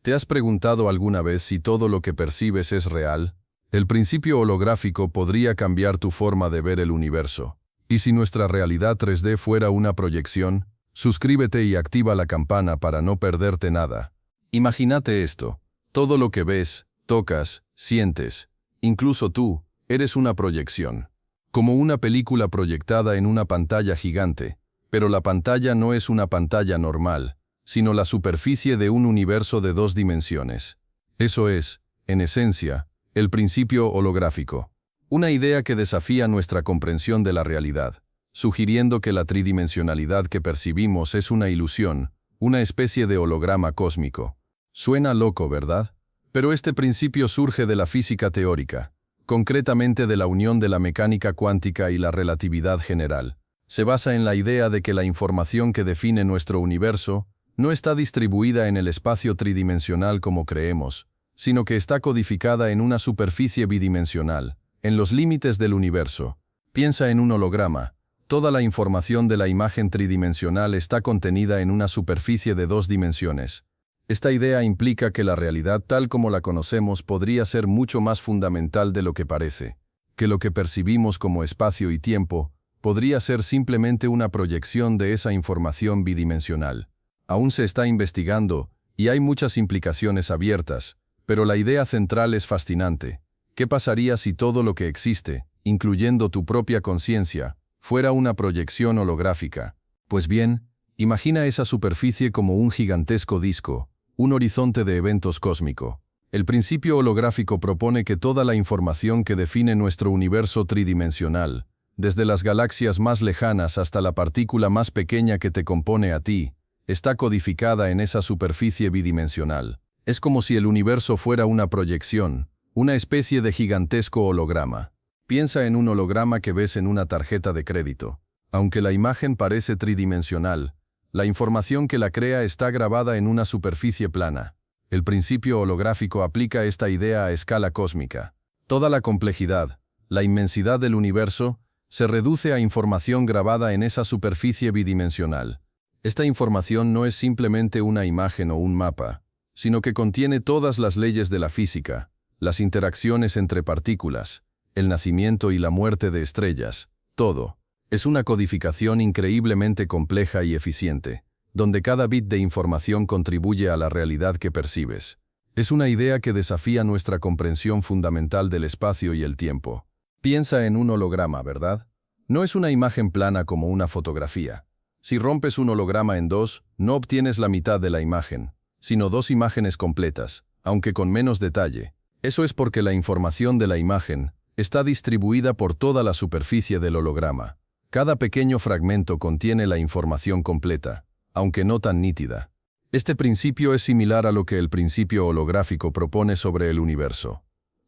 ¿Te has preguntado alguna vez si todo lo que percibes es real? El principio holográfico podría cambiar tu forma de ver el universo. ¿Y si nuestra realidad 3D fuera una proyección? Suscríbete y activa la campana para no perderte nada. Imagínate esto. Todo lo que ves, tocas, sientes, incluso tú, eres una proyección. Como una película proyectada en una pantalla gigante, pero la pantalla no es una pantalla normal, sino la superficie de un universo de 2 dimensiones. Eso es, en esencia, el principio holográfico. Una idea que desafía nuestra comprensión de la realidad, sugiriendo que la tridimensionalidad que percibimos es una ilusión, una especie de holograma cósmico. Suena loco, ¿verdad? Pero este principio surge de la física teórica, concretamente de la unión de la mecánica cuántica y la relatividad general. Se basa en la idea de que la información que define nuestro universo no está distribuida en el espacio tridimensional como creemos, sino que está codificada en una superficie bidimensional, en los límites del universo. Piensa en un holograma. Toda la información de la imagen tridimensional está contenida en una superficie de 2 dimensiones. Esta idea implica que la realidad tal como la conocemos podría ser mucho más fundamental de lo que parece, que lo que percibimos como espacio y tiempo podría ser simplemente una proyección de esa información bidimensional. Aún se está investigando, y hay muchas implicaciones abiertas, pero la idea central es fascinante. ¿Qué pasaría si todo lo que existe, incluyendo tu propia conciencia, fuera una proyección holográfica? Pues bien, imagina esa superficie como un gigantesco disco, un horizonte de eventos cósmico. El principio holográfico propone que toda la información que define nuestro universo tridimensional, desde las galaxias más lejanas hasta la partícula más pequeña que te compone a ti, está codificada en esa superficie bidimensional. Es como si el universo fuera una proyección, una especie de gigantesco holograma. Piensa en un holograma que ves en una tarjeta de crédito. Aunque la imagen parece tridimensional, la información que la crea está grabada en una superficie plana. El principio holográfico aplica esta idea a escala cósmica. Toda la complejidad, la inmensidad del universo, se reduce a información grabada en esa superficie bidimensional. Esta información no es simplemente una imagen o un mapa, sino que contiene todas las leyes de la física, las interacciones entre partículas, el nacimiento y la muerte de estrellas, todo. Es una codificación increíblemente compleja y eficiente, donde cada bit de información contribuye a la realidad que percibes. Es una idea que desafía nuestra comprensión fundamental del espacio y el tiempo. Piensa en un holograma, ¿verdad? No es una imagen plana como una fotografía. Si rompes un holograma en 2, no obtienes la mitad de la imagen, sino 2 imágenes completas, aunque con menos detalle. Eso es porque la información de la imagen está distribuida por toda la superficie del holograma. Cada pequeño fragmento contiene la información completa, aunque no tan nítida. Este principio es similar a lo que el principio holográfico propone sobre el universo.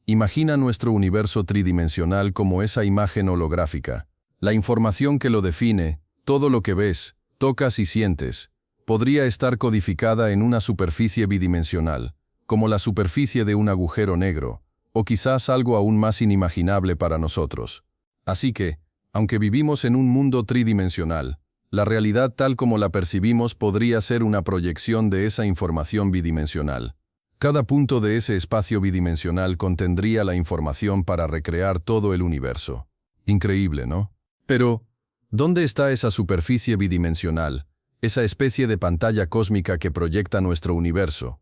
Imagina nuestro universo tridimensional como esa imagen holográfica. La información que lo define, todo lo que ves, tocas y sientes, podría estar codificada en una superficie bidimensional, como la superficie de un agujero negro, o quizás algo aún más inimaginable para nosotros. Así que, aunque vivimos en un mundo tridimensional, la realidad tal como la percibimos podría ser una proyección de esa información bidimensional. Cada punto de ese espacio bidimensional contendría la información para recrear todo el universo. Increíble, ¿no? Pero, ¿dónde está esa superficie bidimensional, esa especie de pantalla cósmica que proyecta nuestro universo?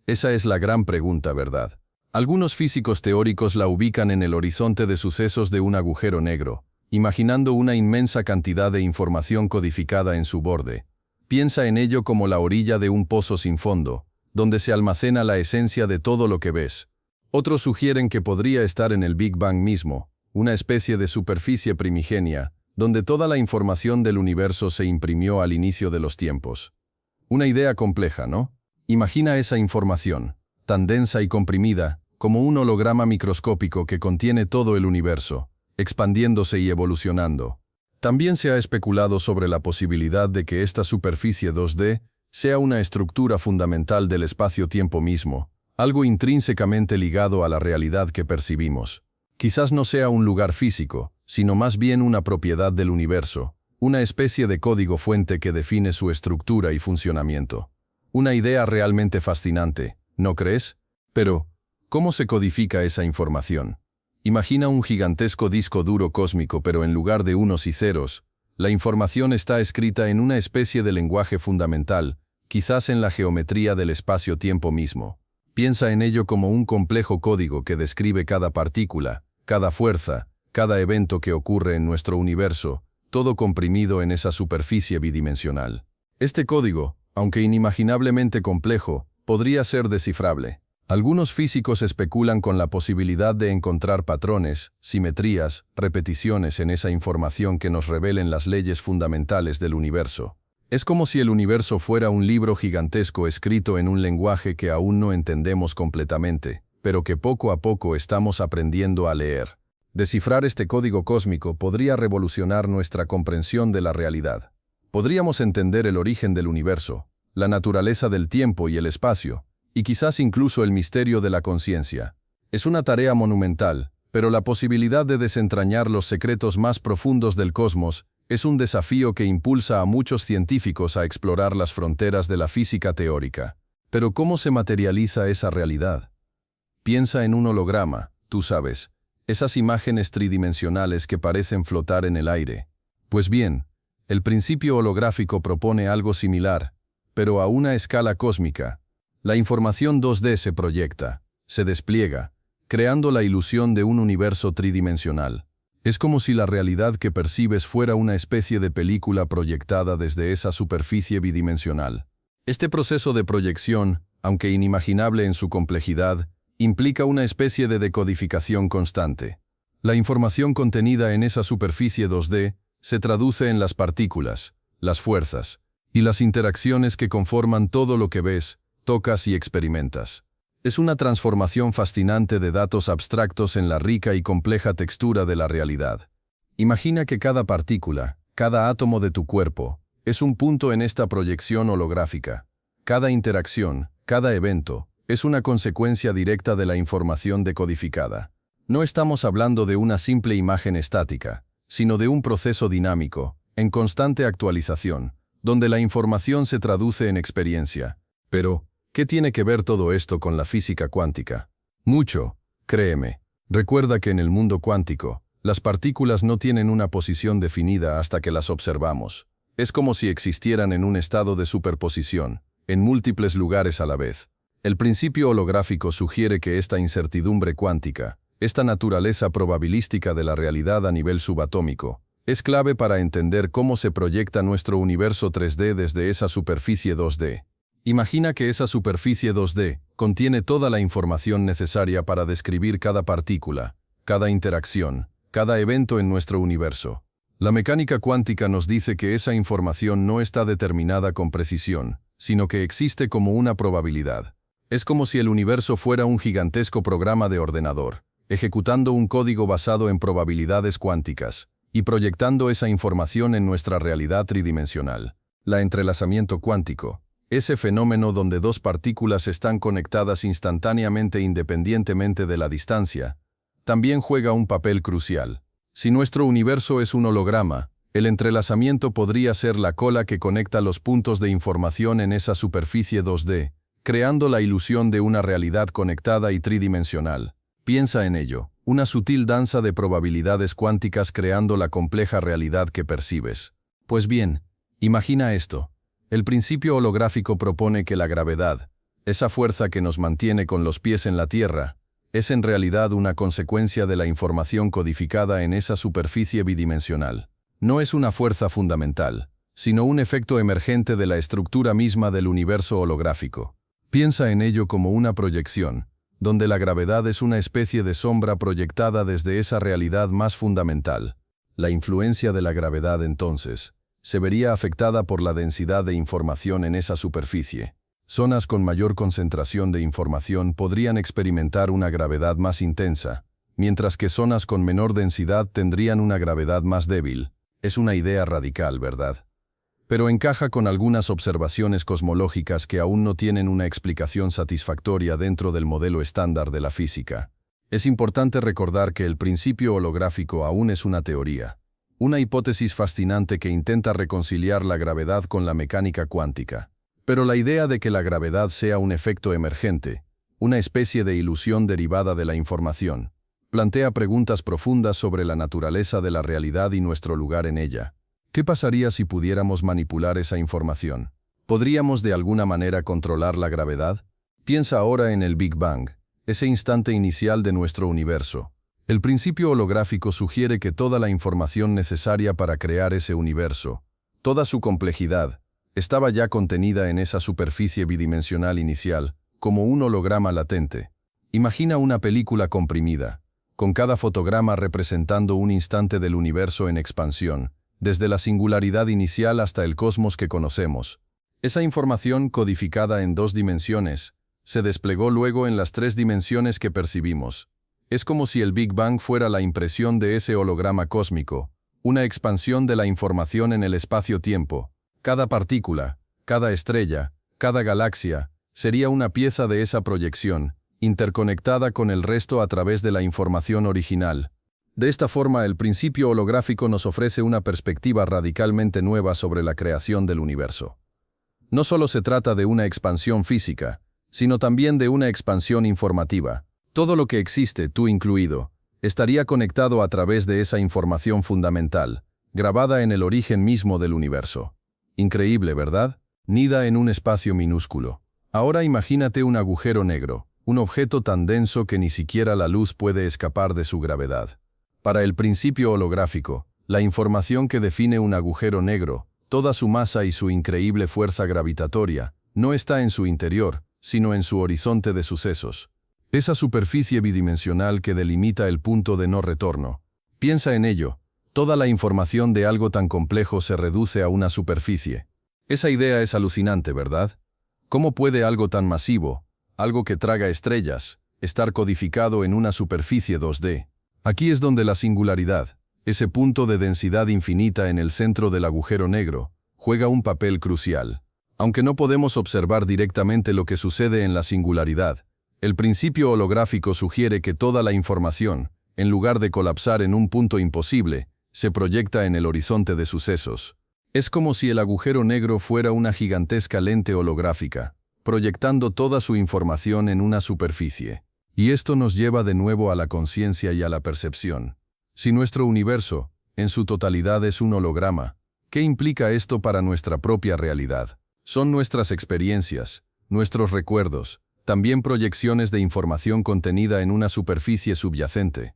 Esa es la gran pregunta, ¿verdad? Algunos físicos teóricos la ubican en el horizonte de sucesos de un agujero negro, imaginando una inmensa cantidad de información codificada en su borde. Piensa en ello como la orilla de un pozo sin fondo, donde se almacena la esencia de todo lo que ves. Otros sugieren que podría estar en el Big Bang mismo, una especie de superficie primigenia, donde toda la información del universo se imprimió al inicio de los tiempos. Una idea compleja, ¿no? Imagina esa información, tan densa y comprimida, como un holograma microscópico que contiene todo el universo, expandiéndose y evolucionando. También se ha especulado sobre la posibilidad de que esta superficie 2D sea una estructura fundamental del espacio-tiempo mismo, algo intrínsecamente ligado a la realidad que percibimos. Quizás no sea un lugar físico, sino más bien una propiedad del universo, una especie de código fuente que define su estructura y funcionamiento. Una idea realmente fascinante, ¿no crees? Pero, ¿cómo se codifica esa información? Imagina un gigantesco disco duro cósmico, pero en lugar de unos y ceros, la información está escrita en una especie de lenguaje fundamental, quizás en la geometría del espacio-tiempo mismo. Piensa en ello como un complejo código que describe cada partícula, cada fuerza, cada evento que ocurre en nuestro universo, todo comprimido en esa superficie bidimensional. Este código, aunque inimaginablemente complejo, podría ser descifrable. Algunos físicos especulan con la posibilidad de encontrar patrones, simetrías, repeticiones en esa información que nos revelen las leyes fundamentales del universo. Es como si el universo fuera un libro gigantesco escrito en un lenguaje que aún no entendemos completamente, pero que poco a poco estamos aprendiendo a leer. Descifrar este código cósmico podría revolucionar nuestra comprensión de la realidad. Podríamos entender el origen del universo, la naturaleza del tiempo y el espacio, y quizás incluso el misterio de la conciencia. Es una tarea monumental, pero la posibilidad de desentrañar los secretos más profundos del cosmos es un desafío que impulsa a muchos científicos a explorar las fronteras de la física teórica. Pero ¿cómo se materializa esa realidad? Piensa en un holograma, tú sabes, esas imágenes tridimensionales que parecen flotar en el aire. Pues bien, el principio holográfico propone algo similar, pero a una escala cósmica. La información 2D se proyecta, se despliega, creando la ilusión de un universo tridimensional. Es como si la realidad que percibes fuera una especie de película proyectada desde esa superficie bidimensional. Este proceso de proyección, aunque inimaginable en su complejidad, implica una especie de decodificación constante. La información contenida en esa superficie 2D se traduce en las partículas, las fuerzas y las interacciones que conforman todo lo que ves, tocas y experimentas. Es una transformación fascinante de datos abstractos en la rica y compleja textura de la realidad. Imagina que cada partícula, cada átomo de tu cuerpo, es un punto en esta proyección holográfica. Cada interacción, cada evento, es una consecuencia directa de la información decodificada. No estamos hablando de una simple imagen estática, sino de un proceso dinámico, en constante actualización, donde la información se traduce en experiencia. Pero, ¿qué tiene que ver todo esto con la física cuántica? Mucho, créeme. Recuerda que en el mundo cuántico, las partículas no tienen una posición definida hasta que las observamos. Es como si existieran en un estado de superposición, en múltiples lugares a la vez. El principio holográfico sugiere que esta incertidumbre cuántica, esta naturaleza probabilística de la realidad a nivel subatómico, es clave para entender cómo se proyecta nuestro universo 3D desde esa superficie 2D. Imagina que esa superficie 2D contiene toda la información necesaria para describir cada partícula, cada interacción, cada evento en nuestro universo. La mecánica cuántica nos dice que esa información no está determinada con precisión, sino que existe como una probabilidad. Es como si el universo fuera un gigantesco programa de ordenador, ejecutando un código basado en probabilidades cuánticas, y proyectando esa información en nuestra realidad tridimensional. El entrelazamiento cuántico, ese fenómeno donde dos partículas están conectadas instantáneamente independientemente de la distancia, también juega un papel crucial. Si nuestro universo es un holograma, el entrelazamiento podría ser la cola que conecta los puntos de información en esa superficie 2D, creando la ilusión de una realidad conectada y tridimensional. Piensa en ello, una sutil danza de probabilidades cuánticas creando la compleja realidad que percibes. Pues bien, imagina esto. El principio holográfico propone que la gravedad, esa fuerza que nos mantiene con los pies en la Tierra, es en realidad una consecuencia de la información codificada en esa superficie bidimensional. No es una fuerza fundamental, sino un efecto emergente de la estructura misma del universo holográfico. Piensa en ello como una proyección, donde la gravedad es una especie de sombra proyectada desde esa realidad más fundamental. La influencia de la gravedad, entonces, se vería afectada por la densidad de información en esa superficie. Zonas con mayor concentración de información podrían experimentar una gravedad más intensa, mientras que zonas con menor densidad tendrían una gravedad más débil. Es una idea radical, ¿verdad? Pero encaja con algunas observaciones cosmológicas que aún no tienen una explicación satisfactoria dentro del modelo estándar de la física. Es importante recordar que el principio holográfico aún es una teoría, una hipótesis fascinante que intenta reconciliar la gravedad con la mecánica cuántica. Pero la idea de que la gravedad sea un efecto emergente, una especie de ilusión derivada de la información. Plantea preguntas profundas sobre la naturaleza de la realidad y nuestro lugar en ella. ¿Qué pasaría si pudiéramos manipular esa información? ¿Podríamos de alguna manera controlar la gravedad? Piensa ahora en el Big Bang, ese instante inicial de nuestro universo. El principio holográfico sugiere que toda la información necesaria para crear ese universo, toda su complejidad, estaba ya contenida en esa superficie bidimensional inicial, como un holograma latente. Imagina una película comprimida, con cada fotograma representando un instante del universo en expansión, desde la singularidad inicial hasta el cosmos que conocemos. Esa información, codificada en 2 dimensiones, se desplegó luego en las 3 dimensiones que percibimos. Es como si el Big Bang fuera la impresión de ese holograma cósmico, una expansión de la información en el espacio-tiempo. Cada partícula, cada estrella, cada galaxia, sería una pieza de esa proyección, interconectada con el resto a través de la información original. De esta forma, el principio holográfico nos ofrece una perspectiva radicalmente nueva sobre la creación del universo. No solo se trata de una expansión física, sino también de una expansión informativa. Todo lo que existe, tú incluido, estaría conectado a través de esa información fundamental, grabada en el origen mismo del universo. Increíble, ¿verdad? Nida en un espacio minúsculo. Ahora imagínate un agujero negro, un objeto tan denso que ni siquiera la luz puede escapar de su gravedad. Para el principio holográfico, la información que define un agujero negro, toda su masa y su increíble fuerza gravitatoria, no está en su interior, sino en su horizonte de sucesos. Esa superficie bidimensional que delimita el punto de no retorno. Piensa en ello, toda la información de algo tan complejo se reduce a una superficie. Esa idea es alucinante, ¿verdad? ¿Cómo puede algo tan masivo, algo que traga estrellas, estar codificado en una superficie 2D? Aquí es donde la singularidad, ese punto de densidad infinita en el centro del agujero negro, juega un papel crucial. Aunque no podemos observar directamente lo que sucede en la singularidad, el principio holográfico sugiere que toda la información, en lugar de colapsar en un punto imposible, se proyecta en el horizonte de sucesos. Es como si el agujero negro fuera una gigantesca lente holográfica, proyectando toda su información en una superficie. Y esto nos lleva de nuevo a la conciencia y a la percepción. Si nuestro universo, en su totalidad, es un holograma, ¿qué implica esto para nuestra propia realidad? Son nuestras experiencias, nuestros recuerdos, también proyecciones de información contenida en una superficie subyacente.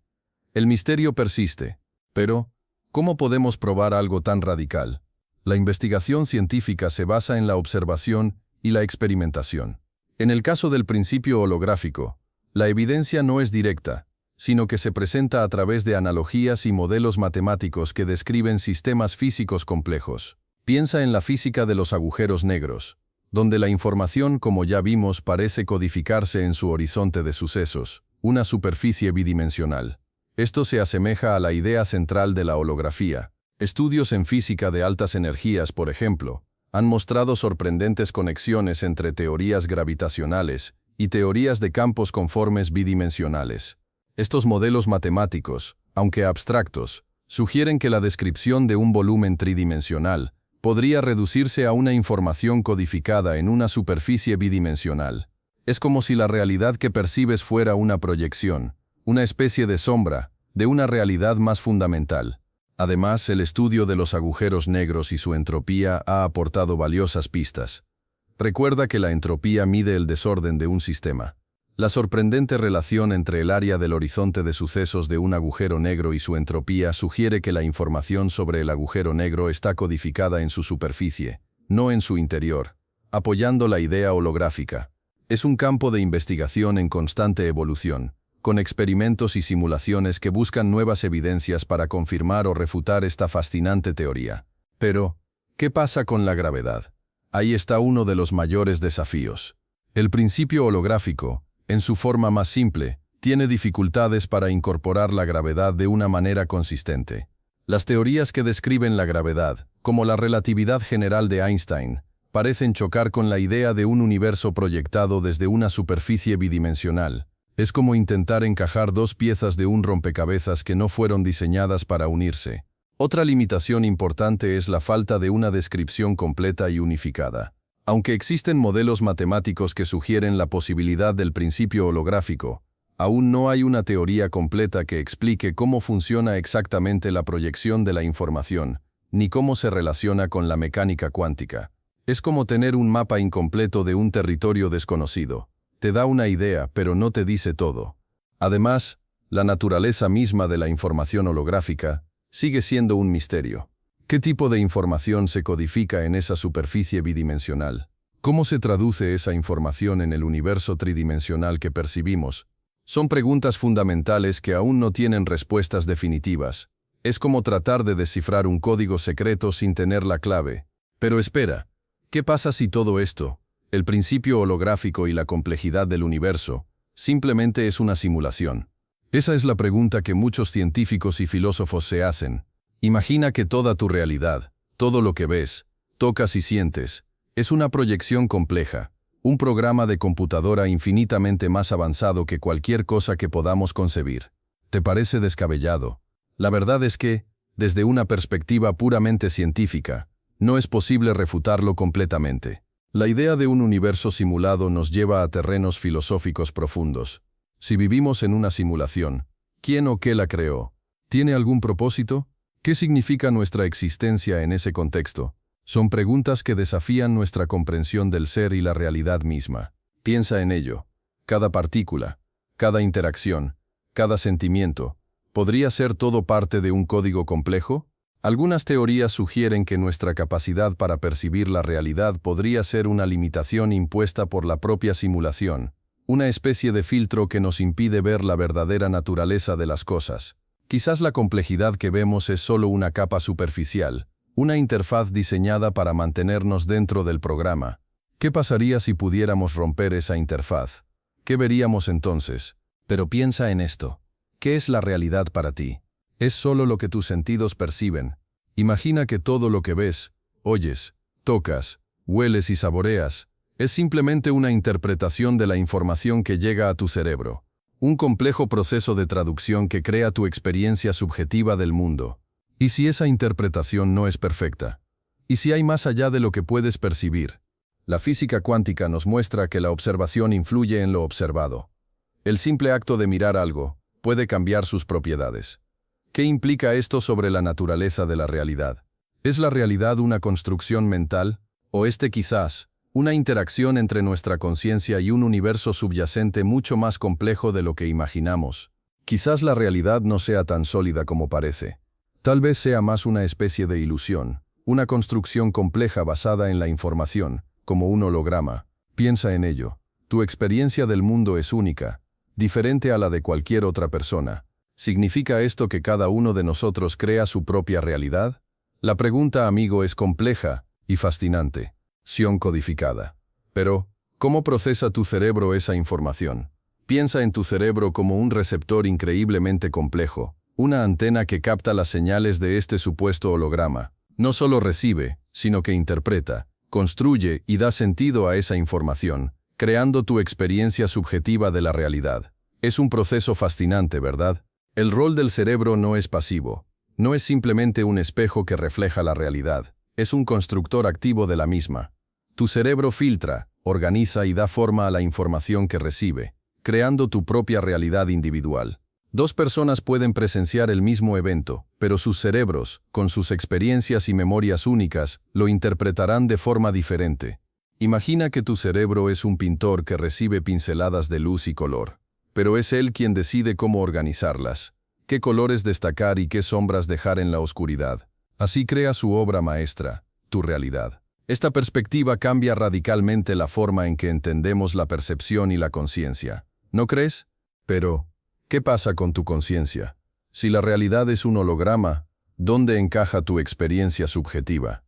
El misterio persiste. Pero, ¿cómo podemos probar algo tan radical? La investigación científica se basa en la observación y la experimentación. En el caso del principio holográfico, la evidencia no es directa, sino que se presenta a través de analogías y modelos matemáticos que describen sistemas físicos complejos. Piensa en la física de los agujeros negros, donde la información, como ya vimos, parece codificarse en su horizonte de sucesos, una superficie bidimensional. Esto se asemeja a la idea central de la holografía. Estudios en física de altas energías, por ejemplo, han mostrado sorprendentes conexiones entre teorías gravitacionales y teorías de campos conformes bidimensionales. Estos modelos matemáticos, aunque abstractos, sugieren que la descripción de un volumen tridimensional podría reducirse a una información codificada en una superficie bidimensional. Es como si la realidad que percibes fuera una proyección, una especie de sombra, de una realidad más fundamental. Además, el estudio de los agujeros negros y su entropía ha aportado valiosas pistas. Recuerda que la entropía mide el desorden de un sistema. La sorprendente relación entre el área del horizonte de sucesos de un agujero negro y su entropía sugiere que la información sobre el agujero negro está codificada en su superficie, no en su interior, apoyando la idea holográfica. Es un campo de investigación en constante evolución, con experimentos y simulaciones que buscan nuevas evidencias para confirmar o refutar esta fascinante teoría. Pero, ¿qué pasa con la gravedad? Ahí está uno de los mayores desafíos. El principio holográfico, en su forma más simple, tiene dificultades para incorporar la gravedad de una manera consistente. Las teorías que describen la gravedad, como la relatividad general de Einstein, parecen chocar con la idea de un universo proyectado desde una superficie bidimensional. Es como intentar encajar 2 piezas de un rompecabezas que no fueron diseñadas para unirse. Otra limitación importante es la falta de una descripción completa y unificada. Aunque existen modelos matemáticos que sugieren la posibilidad del principio holográfico, aún no hay una teoría completa que explique cómo funciona exactamente la proyección de la información, ni cómo se relaciona con la mecánica cuántica. Es como tener un mapa incompleto de un territorio desconocido. Te da una idea, pero no te dice todo. Además, la naturaleza misma de la información holográfica sigue siendo un misterio. ¿Qué tipo de información se codifica en esa superficie bidimensional? ¿Cómo se traduce esa información en el universo tridimensional que percibimos? Son preguntas fundamentales que aún no tienen respuestas definitivas. Es como tratar de descifrar un código secreto sin tener la clave. Pero espera, ¿qué pasa si todo esto, el principio holográfico y la complejidad del universo, simplemente es una simulación? Esa es la pregunta que muchos científicos y filósofos se hacen. Imagina que toda tu realidad, todo lo que ves, tocas y sientes, es una proyección compleja, un programa de computadora infinitamente más avanzado que cualquier cosa que podamos concebir. ¿Te parece descabellado? La verdad es que, desde una perspectiva puramente científica, no es posible refutarlo completamente. La idea de un universo simulado nos lleva a terrenos filosóficos profundos. Si vivimos en una simulación, ¿quién o qué la creó? ¿Tiene algún propósito? ¿Qué significa nuestra existencia en ese contexto? Son preguntas que desafían nuestra comprensión del ser y la realidad misma. Piensa en ello. Cada partícula, cada interacción, cada sentimiento, ¿podría ser todo parte de un código complejo? Algunas teorías sugieren que nuestra capacidad para percibir la realidad podría ser una limitación impuesta por la propia simulación, una especie de filtro que nos impide ver la verdadera naturaleza de las cosas. Quizás la complejidad que vemos es solo una capa superficial, una interfaz diseñada para mantenernos dentro del programa. ¿Qué pasaría si pudiéramos romper esa interfaz? ¿Qué veríamos entonces? Pero piensa en esto. ¿Qué es la realidad para ti? Es solo lo que tus sentidos perciben. Imagina que todo lo que ves, oyes, tocas, hueles y saboreas, es simplemente una interpretación de la información que llega a tu cerebro. Un complejo proceso de traducción que crea tu experiencia subjetiva del mundo. ¿Y si esa interpretación no es perfecta? ¿Y si hay más allá de lo que puedes percibir? La física cuántica nos muestra que la observación influye en lo observado. El simple acto de mirar algo puede cambiar sus propiedades. ¿Qué implica esto sobre la naturaleza de la realidad? ¿Es la realidad una construcción mental? ¿O quizás una interacción entre nuestra conciencia y un universo subyacente mucho más complejo de lo que imaginamos? Quizás la realidad no sea tan sólida como parece. Tal vez sea más una especie de ilusión, una construcción compleja basada en la información, como un holograma. Piensa en ello. Tu experiencia del mundo es única, diferente a la de cualquier otra persona. ¿Significa esto que cada uno de nosotros crea su propia realidad? La pregunta, amigo, es compleja y fascinante. Codificada. Pero, ¿cómo procesa tu cerebro esa información? Piensa en tu cerebro como un receptor increíblemente complejo, una antena que capta las señales de este supuesto holograma. No solo recibe, sino que interpreta, construye y da sentido a esa información, creando tu experiencia subjetiva de la realidad. Es un proceso fascinante, ¿verdad? El rol del cerebro no es pasivo. No es simplemente un espejo que refleja la realidad. Es un constructor activo de la misma. Tu cerebro filtra, organiza y da forma a la información que recibe, creando tu propia realidad individual. Dos personas pueden presenciar el mismo evento, pero sus cerebros, con sus experiencias y memorias únicas, lo interpretarán de forma diferente. Imagina que tu cerebro es un pintor que recibe pinceladas de luz y color, pero es él quien decide cómo organizarlas, qué colores destacar y qué sombras dejar en la oscuridad. Así crea su obra maestra, tu realidad. Esta perspectiva cambia radicalmente la forma en que entendemos la percepción y la conciencia. ¿No crees? Pero, ¿qué pasa con tu conciencia? Si la realidad es un holograma, ¿dónde encaja tu experiencia subjetiva?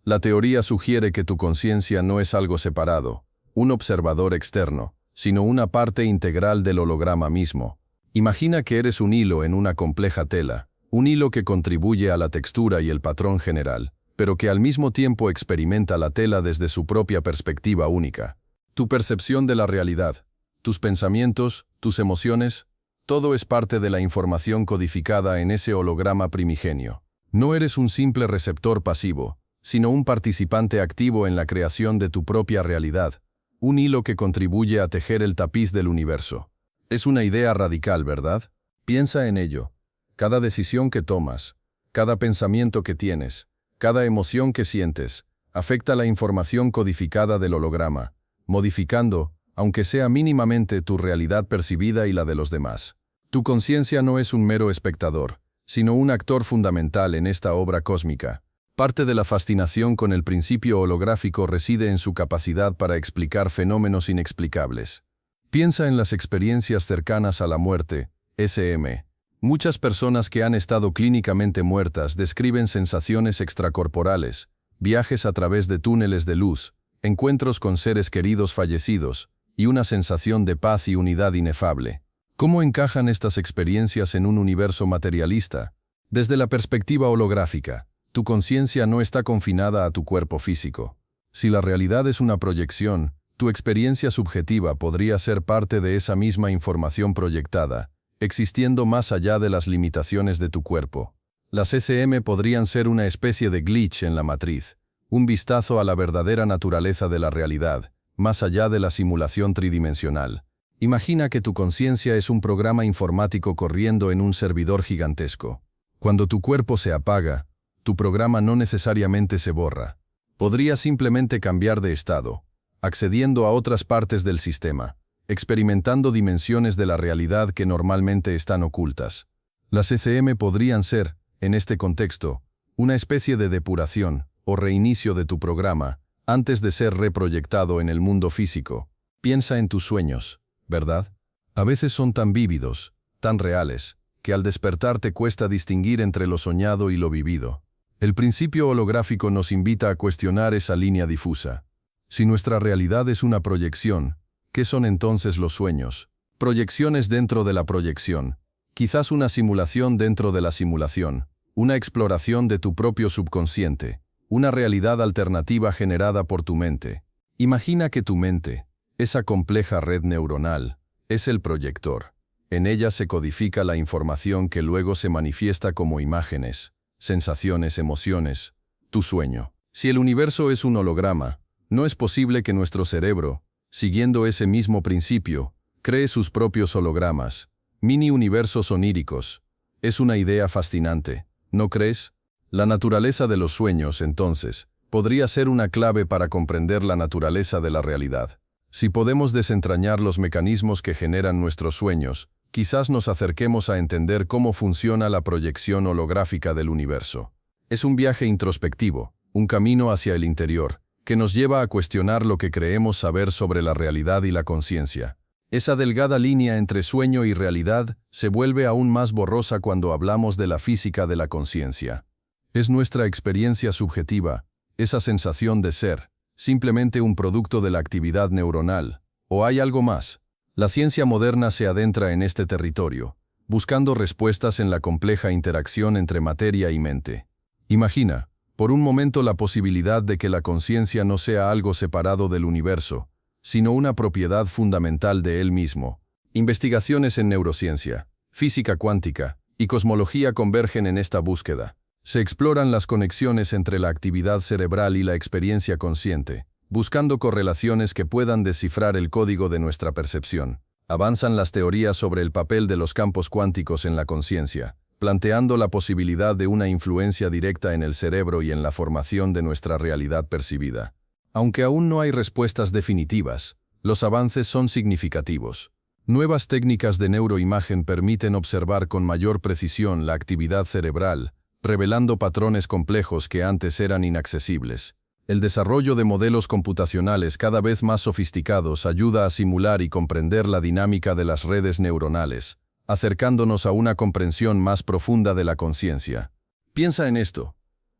La teoría sugiere que tu conciencia no es algo separado, un observador externo, sino una parte integral del holograma mismo. Imagina que eres un hilo en una compleja tela, un hilo que contribuye a la textura y el patrón general, pero que al mismo tiempo experimenta la tela desde su propia perspectiva única. Tu percepción de la realidad, tus pensamientos, tus emociones, todo es parte de la información codificada en ese holograma primigenio. No eres un simple receptor pasivo, sino un participante activo en la creación de tu propia realidad, un hilo que contribuye a tejer el tapiz del universo. Es una idea radical, ¿verdad? Piensa en ello. Cada decisión que tomas, cada pensamiento que tienes, cada emoción que sientes, afecta la información codificada del holograma, modificando, aunque sea mínimamente, tu realidad percibida y la de los demás. Tu conciencia no es un mero espectador, sino un actor fundamental en esta obra cósmica. Parte de la fascinación con el principio holográfico reside en su capacidad para explicar fenómenos inexplicables. Piensa en las experiencias cercanas a la muerte, SM. Muchas personas que han estado clínicamente muertas describen sensaciones extracorporales, viajes a través de túneles de luz, encuentros con seres queridos fallecidos, y una sensación de paz y unidad inefable. ¿Cómo encajan estas experiencias en un universo materialista? Desde la perspectiva holográfica, tu conciencia no está confinada a tu cuerpo físico. Si la realidad es una proyección, tu experiencia subjetiva podría ser parte de esa misma información proyectada, existiendo más allá de las limitaciones de tu cuerpo. Las SM podrían ser una especie de glitch en la matriz, un vistazo a la verdadera naturaleza de la realidad, más allá de la simulación tridimensional. Imagina que tu conciencia es un programa informático corriendo en un servidor gigantesco. Cuando tu cuerpo se apaga, tu programa no necesariamente se borra. Podría simplemente cambiar de estado, accediendo a otras partes del sistema, experimentando dimensiones de la realidad que normalmente están ocultas. Las ECM podrían ser, en este contexto, una especie de depuración o reinicio de tu programa antes de ser reproyectado en el mundo físico. Piensa en tus sueños, ¿verdad? A veces son tan vívidos, tan reales, que al despertar te cuesta distinguir entre lo soñado y lo vivido. El principio holográfico nos invita a cuestionar esa línea difusa. Si nuestra realidad es una proyección, ¿qué son entonces los sueños? Proyecciones dentro de la proyección. Quizás una simulación dentro de la simulación, una exploración de tu propio subconsciente, una realidad alternativa generada por tu mente. Imagina que tu mente, esa compleja red neuronal, es el proyector. En ella se codifica la información que luego se manifiesta como imágenes, sensaciones, emociones, tu sueño. Si el universo es un holograma, no es posible que nuestro cerebro, siguiendo ese mismo principio, cree sus propios hologramas, mini-universos oníricos. Es una idea fascinante, ¿no crees? La naturaleza de los sueños, entonces, podría ser una clave para comprender la naturaleza de la realidad. Si podemos desentrañar los mecanismos que generan nuestros sueños, quizás nos acerquemos a entender cómo funciona la proyección holográfica del universo. Es un viaje introspectivo, un camino hacia el interior, que nos lleva a cuestionar lo que creemos saber sobre la realidad y la conciencia. Esa delgada línea entre sueño y realidad se vuelve aún más borrosa cuando hablamos de la física de la conciencia. Es nuestra experiencia subjetiva, esa sensación de ser, simplemente un producto de la actividad neuronal, ¿o hay algo más? La ciencia moderna se adentra en este territorio, buscando respuestas en la compleja interacción entre materia y mente. Imagina, por un momento, la posibilidad de que la conciencia no sea algo separado del universo, sino una propiedad fundamental de él mismo. Investigaciones en neurociencia, física cuántica y cosmología convergen en esta búsqueda. Se exploran las conexiones entre la actividad cerebral y la experiencia consciente, buscando correlaciones que puedan descifrar el código de nuestra percepción. Avanzan las teorías sobre el papel de los campos cuánticos en la conciencia, planteando la posibilidad de una influencia directa en el cerebro y en la formación de nuestra realidad percibida. Aunque aún no hay respuestas definitivas, los avances son significativos. Nuevas técnicas de neuroimagen permiten observar con mayor precisión la actividad cerebral, revelando patrones complejos que antes eran inaccesibles. El desarrollo de modelos computacionales cada vez más sofisticados ayuda a simular y comprender la dinámica de las redes neuronales, acercándonos a una comprensión más profunda de la conciencia. Piensa en esto.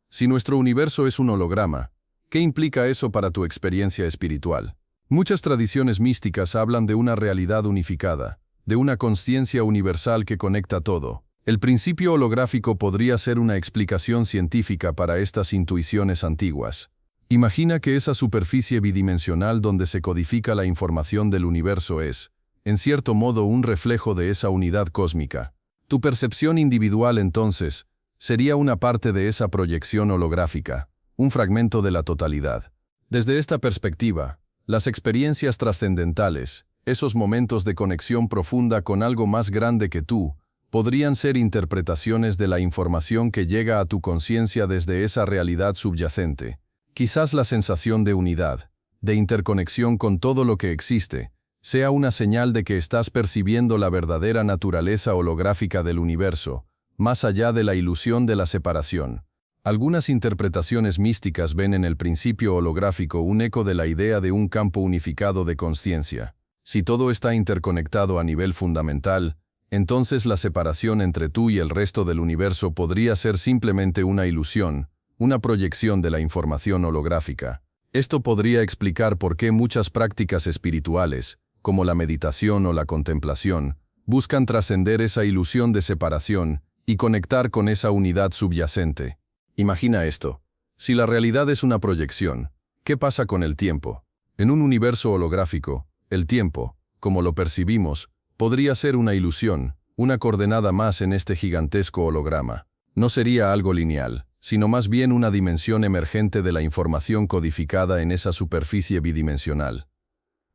Si nuestro universo es un holograma, ¿qué implica eso para tu experiencia espiritual? Muchas tradiciones místicas hablan de una realidad unificada, de una consciencia universal que conecta todo. El principio holográfico podría ser una explicación científica para estas intuiciones antiguas. Imagina que esa superficie bidimensional donde se codifica la información del universo es, en cierto modo, un reflejo de esa unidad cósmica. Tu percepción individual, entonces, sería una parte de esa proyección holográfica, un fragmento de la totalidad. Desde esta perspectiva, las experiencias trascendentales, esos momentos de conexión profunda con algo más grande que tú, podrían ser interpretaciones de la información que llega a tu conciencia desde esa realidad subyacente. Quizás la sensación de unidad, de interconexión con todo lo que existe, sea una señal de que estás percibiendo la verdadera naturaleza holográfica del universo, más allá de la ilusión de la separación. Algunas interpretaciones místicas ven en el principio holográfico un eco de la idea de un campo unificado de consciencia. Si todo está interconectado a nivel fundamental, entonces la separación entre tú y el resto del universo podría ser simplemente una ilusión, una proyección de la información holográfica. Esto podría explicar por qué muchas prácticas espirituales, como la meditación o la contemplación, buscan trascender esa ilusión de separación y conectar con esa unidad subyacente. Imagina esto. Si la realidad es una proyección, ¿qué pasa con el tiempo? En un universo holográfico, el tiempo, como lo percibimos, podría ser una ilusión, una coordenada más en este gigantesco holograma. No sería algo lineal, sino más bien una dimensión emergente de la información codificada en esa superficie bidimensional.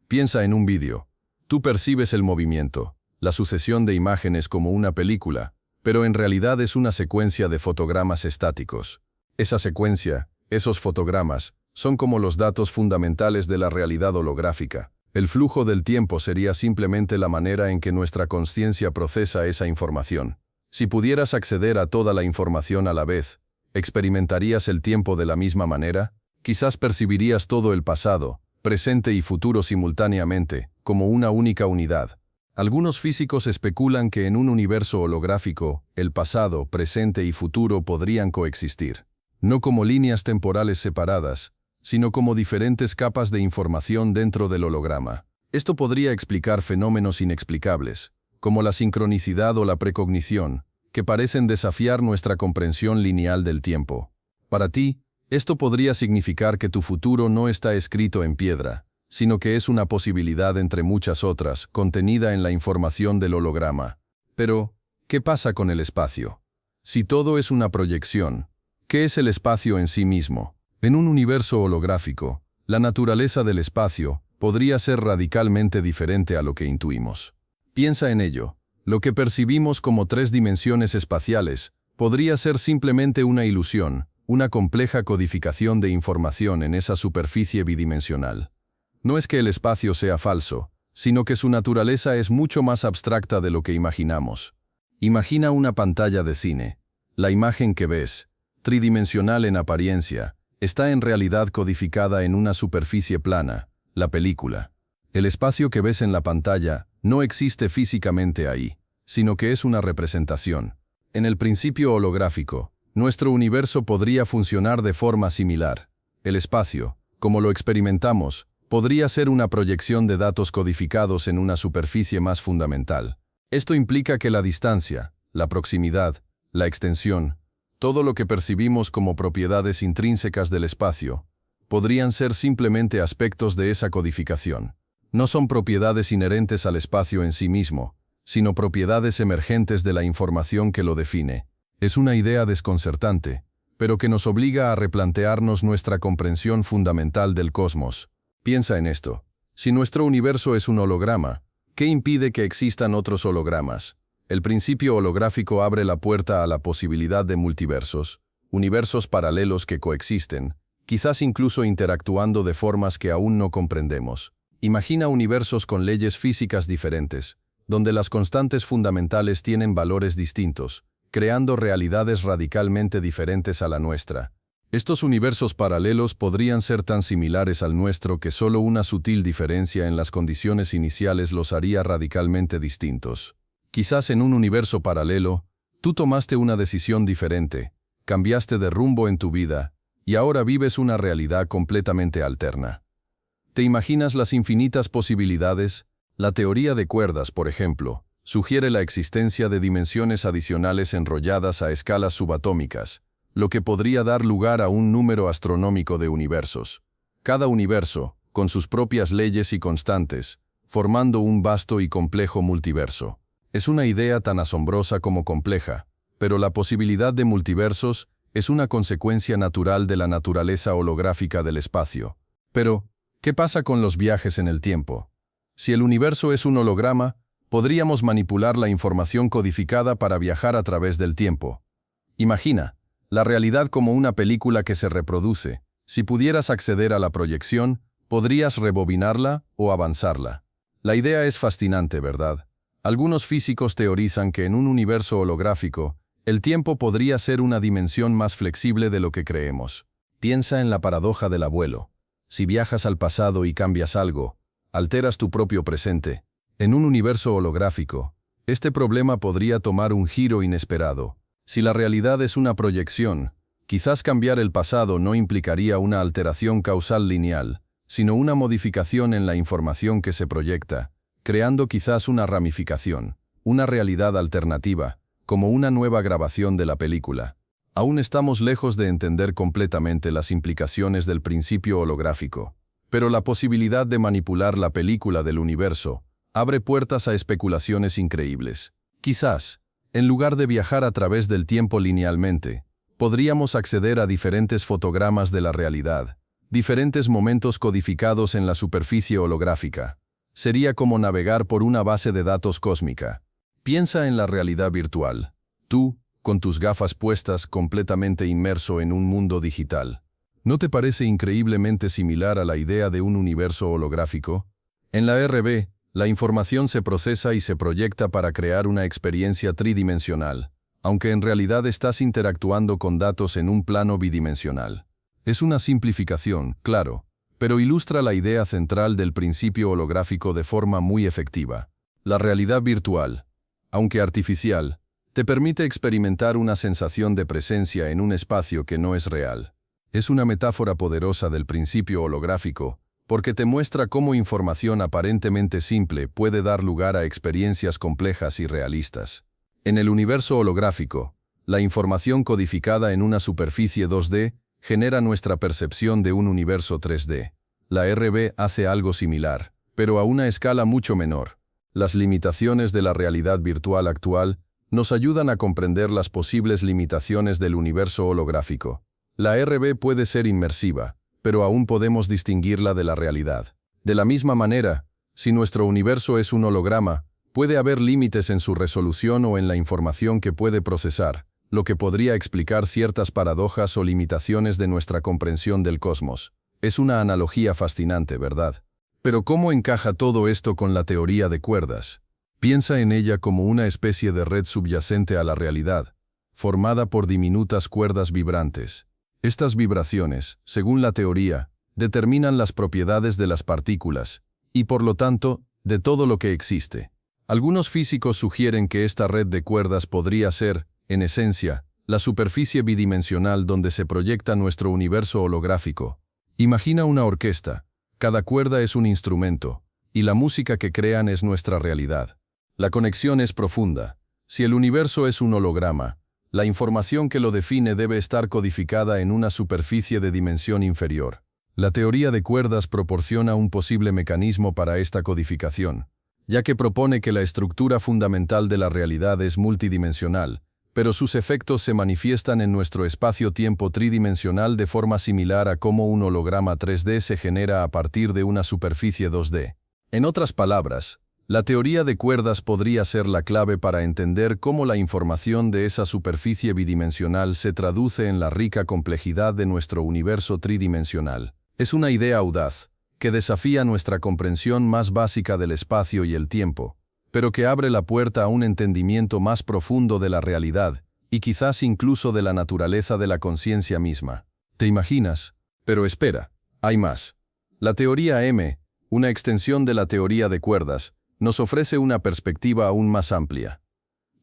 Piensa en un vídeo. Tú percibes el movimiento, la sucesión de imágenes como una película, pero en realidad es una secuencia de fotogramas estáticos. Esa secuencia, esos fotogramas, son como los datos fundamentales de la realidad holográfica. El flujo del tiempo sería simplemente la manera en que nuestra conciencia procesa esa información. Si pudieras acceder a toda la información a la vez, ¿experimentarías el tiempo de la misma manera? Quizás percibirías todo el pasado, presente y futuro simultáneamente, como una única unidad. Algunos físicos especulan que en un universo holográfico, el pasado, presente y futuro podrían coexistir. No como líneas temporales separadas, sino como diferentes capas de información dentro del holograma. Esto podría explicar fenómenos inexplicables, como la sincronicidad o la precognición, que parecen desafiar nuestra comprensión lineal del tiempo. Para ti, esto podría significar que tu futuro no está escrito en piedra, sino que es una posibilidad entre muchas otras, contenida en la información del holograma. Pero, ¿qué pasa con el espacio? Si todo es una proyección, ¿qué es el espacio en sí mismo? En un universo holográfico, la naturaleza del espacio podría ser radicalmente diferente a lo que intuimos. Piensa en ello. Lo que percibimos como 3 dimensiones espaciales podría ser simplemente una ilusión, una compleja codificación de información en esa superficie bidimensional. No es que el espacio sea falso, sino que su naturaleza es mucho más abstracta de lo que imaginamos. Imagina una pantalla de cine. La imagen que ves, tridimensional en apariencia, está en realidad codificada en una superficie plana, la película. El espacio que ves en la pantalla no existe físicamente ahí, sino que es una representación. En el principio holográfico, nuestro universo podría funcionar de forma similar. El espacio, como lo experimentamos, podría ser una proyección de datos codificados en una superficie más fundamental. Esto implica que la distancia, la proximidad, la extensión, todo lo que percibimos como propiedades intrínsecas del espacio, podrían ser simplemente aspectos de esa codificación. No son propiedades inherentes al espacio en sí mismo, sino propiedades emergentes de la información que lo define. Es una idea desconcertante, pero que nos obliga a replantearnos nuestra comprensión fundamental del cosmos. Piensa en esto. Si nuestro universo es un holograma, ¿qué impide que existan otros hologramas? El principio holográfico abre la puerta a la posibilidad de multiversos, universos paralelos que coexisten, quizás incluso interactuando de formas que aún no comprendemos. Imagina universos con leyes físicas diferentes, donde las constantes fundamentales tienen valores distintos, creando realidades radicalmente diferentes a la nuestra. Estos universos paralelos podrían ser tan similares al nuestro que solo una sutil diferencia en las condiciones iniciales los haría radicalmente distintos. Quizás en un universo paralelo, tú tomaste una decisión diferente, cambiaste de rumbo en tu vida, y ahora vives una realidad completamente alterna. ¿Te imaginas las infinitas posibilidades? La teoría de cuerdas, por ejemplo, sugiere la existencia de dimensiones adicionales enrolladas a escalas subatómicas, lo que podría dar lugar a un número astronómico de universos. Cada universo, con sus propias leyes y constantes, formando un vasto y complejo multiverso. Es una idea tan asombrosa como compleja, pero la posibilidad de multiversos es una consecuencia natural de la naturaleza holográfica del espacio. Pero, ¿qué pasa con los viajes en el tiempo? Si el universo es un holograma, podríamos manipular la información codificada para viajar a través del tiempo. Imagina, la realidad como una película que se reproduce. Si pudieras acceder a la proyección, podrías rebobinarla o avanzarla. La idea es fascinante, ¿verdad? Algunos físicos teorizan que en un universo holográfico, el tiempo podría ser una dimensión más flexible de lo que creemos. Piensa en la paradoja del abuelo. Si viajas al pasado y cambias algo, alteras tu propio presente. En un universo holográfico, este problema podría tomar un giro inesperado. Si la realidad es una proyección, quizás cambiar el pasado no implicaría una alteración causal lineal, sino una modificación en la información que se proyecta, creando quizás una ramificación, una realidad alternativa, como una nueva grabación de la película. Aún estamos lejos de entender completamente las implicaciones del principio holográfico, pero la posibilidad de manipular la película del universo abre puertas a especulaciones increíbles. Quizás, en lugar de viajar a través del tiempo linealmente, podríamos acceder a diferentes fotogramas de la realidad, diferentes momentos codificados en la superficie holográfica. Sería como navegar por una base de datos cósmica. Piensa en la realidad virtual. Tú, con tus gafas puestas, completamente inmerso en un mundo digital. ¿No te parece increíblemente similar a la idea de un universo holográfico? En la RB, la información se procesa y se proyecta para crear una experiencia tridimensional, aunque en realidad estás interactuando con datos en un plano bidimensional. Es una simplificación, claro, pero ilustra la idea central del principio holográfico de forma muy efectiva. La realidad virtual, aunque artificial, te permite experimentar una sensación de presencia en un espacio que no es real. Es una metáfora poderosa del principio holográfico, porque te muestra cómo información aparentemente simple puede dar lugar a experiencias complejas y realistas. En el universo holográfico, la información codificada en una superficie 2D genera nuestra percepción de un universo 3D. La RB hace algo similar, pero a una escala mucho menor. Las limitaciones de la realidad virtual actual nos ayudan a comprender las posibles limitaciones del universo holográfico. La RB puede ser inmersiva, pero aún podemos distinguirla de la realidad. De la misma manera, si nuestro universo es un holograma, puede haber límites en su resolución o en la información que puede procesar, lo que podría explicar ciertas paradojas o limitaciones de nuestra comprensión del cosmos. Es una analogía fascinante, ¿verdad? Pero ¿cómo encaja todo esto con la teoría de cuerdas? Piensa en ella como una especie de red subyacente a la realidad, formada por diminutas cuerdas vibrantes. Estas vibraciones, según la teoría, determinan las propiedades de las partículas, y por lo tanto, de todo lo que existe. Algunos físicos sugieren que esta red de cuerdas podría ser, en esencia, la superficie bidimensional donde se proyecta nuestro universo holográfico. Imagina una orquesta. Cada cuerda es un instrumento, y la música que crean es nuestra realidad. La conexión es profunda. Si el universo es un holograma, la información que lo define debe estar codificada en una superficie de dimensión inferior. La teoría de cuerdas proporciona un posible mecanismo para esta codificación, ya que propone que la estructura fundamental de la realidad es multidimensional, pero sus efectos se manifiestan en nuestro espacio-tiempo tridimensional de forma similar a cómo un holograma 3D se genera a partir de una superficie 2D. En otras palabras, la teoría de cuerdas podría ser la clave para entender cómo la información de esa superficie bidimensional se traduce en la rica complejidad de nuestro universo tridimensional. Es una idea audaz, que desafía nuestra comprensión más básica del espacio y el tiempo, pero que abre la puerta a un entendimiento más profundo de la realidad, y quizás incluso de la naturaleza de la conciencia misma. ¿Te imaginas? Pero espera, hay más. La teoría M, una extensión de la teoría de cuerdas, nos ofrece una perspectiva aún más amplia.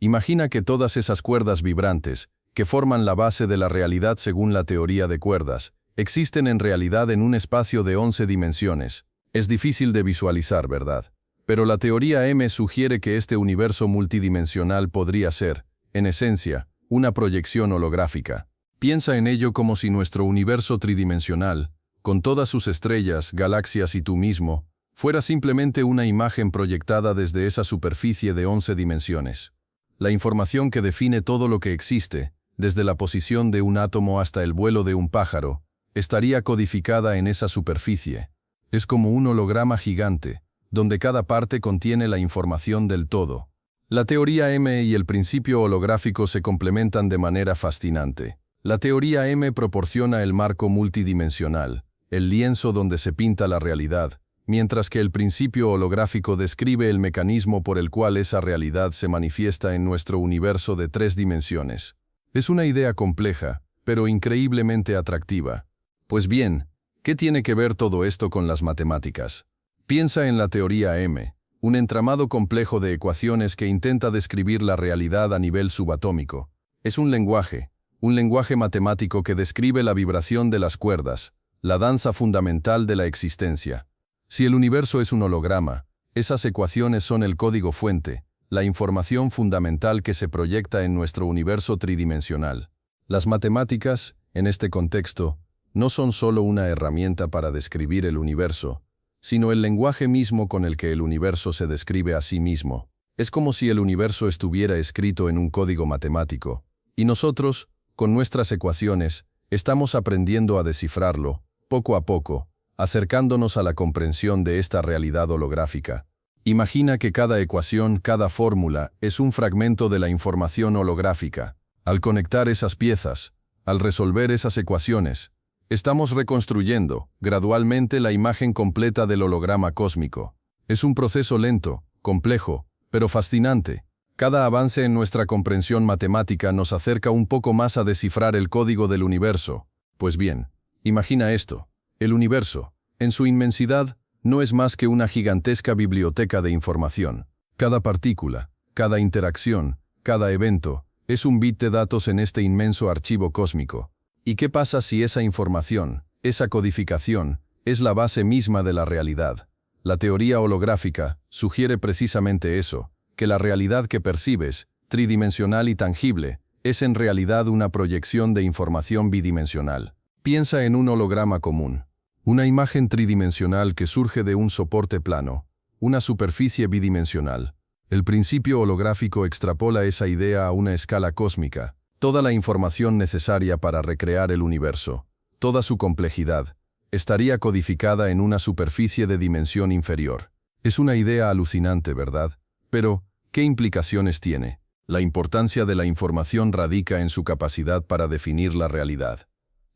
Imagina que todas esas cuerdas vibrantes, que forman la base de la realidad según la teoría de cuerdas, existen en realidad en un espacio de 11 dimensiones. Es difícil de visualizar, ¿verdad? Pero la teoría M sugiere que este universo multidimensional podría ser, en esencia, una proyección holográfica. Piensa en ello como si nuestro universo tridimensional, con todas sus estrellas, galaxias y tú mismo, fuera simplemente una imagen proyectada desde esa superficie de 11 dimensiones. La información que define todo lo que existe desde la posición de un átomo hasta el vuelo de un pájaro, estaría codificada en esa superficie. Es como un holograma gigante, donde cada parte contiene la información del todo. La teoría M y el principio holográfico se complementan de manera fascinante. La teoría M proporciona el marco multidimensional, el lienzo donde se pinta la realidad, mientras que el principio holográfico describe el mecanismo por el cual esa realidad se manifiesta en nuestro universo de 3 dimensiones. Es una idea compleja, pero increíblemente atractiva. Pues bien, ¿qué tiene que ver todo esto con las matemáticas? Piensa en la teoría M, un entramado complejo de ecuaciones que intenta describir la realidad a nivel subatómico. Es un lenguaje matemático que describe la vibración de las cuerdas, la danza fundamental de la existencia. Si el universo es un holograma, esas ecuaciones son el código fuente, la información fundamental que se proyecta en nuestro universo tridimensional. Las matemáticas, en este contexto, no son solo una herramienta para describir el universo, sino el lenguaje mismo con el que el universo se describe a sí mismo. Es como si el universo estuviera escrito en un código matemático, y nosotros, con nuestras ecuaciones, estamos aprendiendo a descifrarlo, poco a poco, acercándonos a la comprensión de esta realidad holográfica. Imagina que cada ecuación, cada fórmula, es un fragmento de la información holográfica. Al conectar esas piezas, al resolver esas ecuaciones, estamos reconstruyendo, gradualmente, la imagen completa del holograma cósmico. Es un proceso lento, complejo, pero fascinante. Cada avance en nuestra comprensión matemática nos acerca un poco más a descifrar el código del universo. Pues bien, imagina esto. El universo, en su inmensidad, no es más que una gigantesca biblioteca de información. Cada partícula, cada interacción, cada evento, es un bit de datos en este inmenso archivo cósmico. ¿Y qué pasa si esa información, esa codificación, es la base misma de la realidad? La teoría holográfica sugiere precisamente eso, que la realidad que percibes, tridimensional y tangible, es en realidad una proyección de información bidimensional. Piensa en un holograma común. Una imagen tridimensional que surge de un soporte plano, una superficie bidimensional. El principio holográfico extrapola esa idea a una escala cósmica. Toda la información necesaria para recrear el universo, toda su complejidad, estaría codificada en una superficie de dimensión inferior. Es una idea alucinante, ¿verdad? Pero, ¿qué implicaciones tiene? La importancia de la información radica en su capacidad para definir la realidad.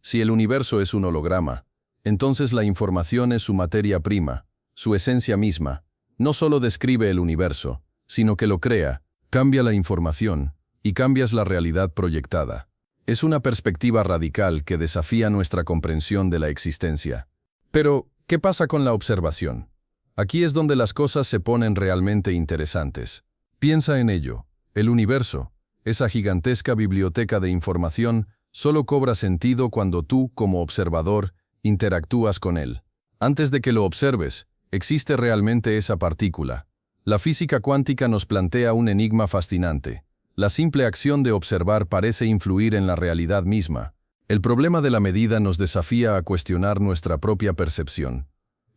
Si el universo es un holograma, entonces la información es su materia prima, su esencia misma. No solo describe el universo, sino que lo crea, cambia la información, y cambias la realidad proyectada. Es una perspectiva radical que desafía nuestra comprensión de la existencia. Pero, ¿qué pasa con la observación? Aquí es donde las cosas se ponen realmente interesantes. Piensa en ello. El universo, esa gigantesca biblioteca de información, solo cobra sentido cuando tú, como observador, interactúas con él. Antes de que lo observes, existe realmente esa partícula. La física cuántica nos plantea un enigma fascinante. La simple acción de observar parece influir en la realidad misma. El problema de la medida nos desafía a cuestionar nuestra propia percepción.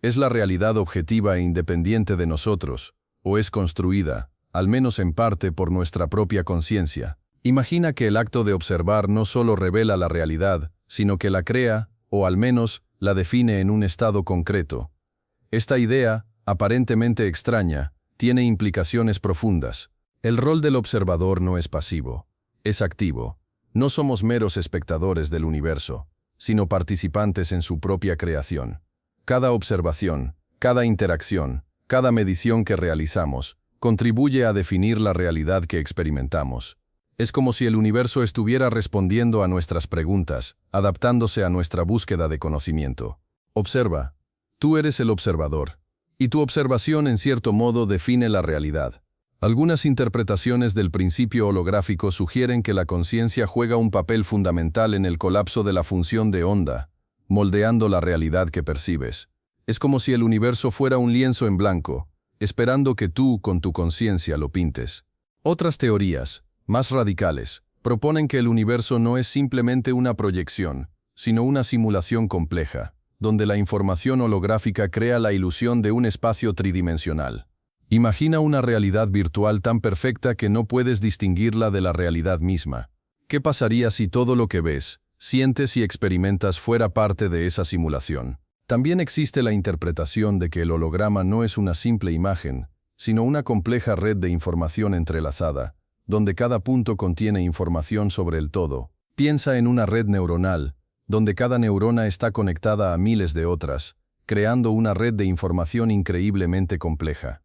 ¿Es la realidad objetiva e independiente de nosotros, o es construida, al menos en parte, por nuestra propia conciencia? Imagina que el acto de observar no solo revela la realidad, sino que la crea, o al menos, la define en un estado concreto. Esta idea, aparentemente extraña, tiene implicaciones profundas. El rol del observador no es pasivo, es activo. No somos meros espectadores del universo, sino participantes en su propia creación. Cada observación, cada interacción, cada medición que realizamos, contribuye a definir la realidad que experimentamos. Es como si el universo estuviera respondiendo a nuestras preguntas, adaptándose a nuestra búsqueda de conocimiento. Observa. Tú eres el observador, y tu observación en cierto modo define la realidad. Algunas interpretaciones del principio holográfico sugieren que la conciencia juega un papel fundamental en el colapso de la función de onda, moldeando la realidad que percibes. Es como si el universo fuera un lienzo en blanco, esperando que tú, con tu conciencia, lo pintes. Otras teorías, más radicales, proponen que el universo no es simplemente una proyección, sino una simulación compleja, donde la información holográfica crea la ilusión de un espacio tridimensional. Imagina una realidad virtual tan perfecta que no puedes distinguirla de la realidad misma. ¿Qué pasaría si todo lo que ves, sientes y experimentas fuera parte de esa simulación? También existe la interpretación de que el holograma no es una simple imagen, sino una compleja red de información entrelazada, donde cada punto contiene información sobre el todo. Piensa en una red neuronal, donde cada neurona está conectada a miles de otras, creando una red de información increíblemente compleja.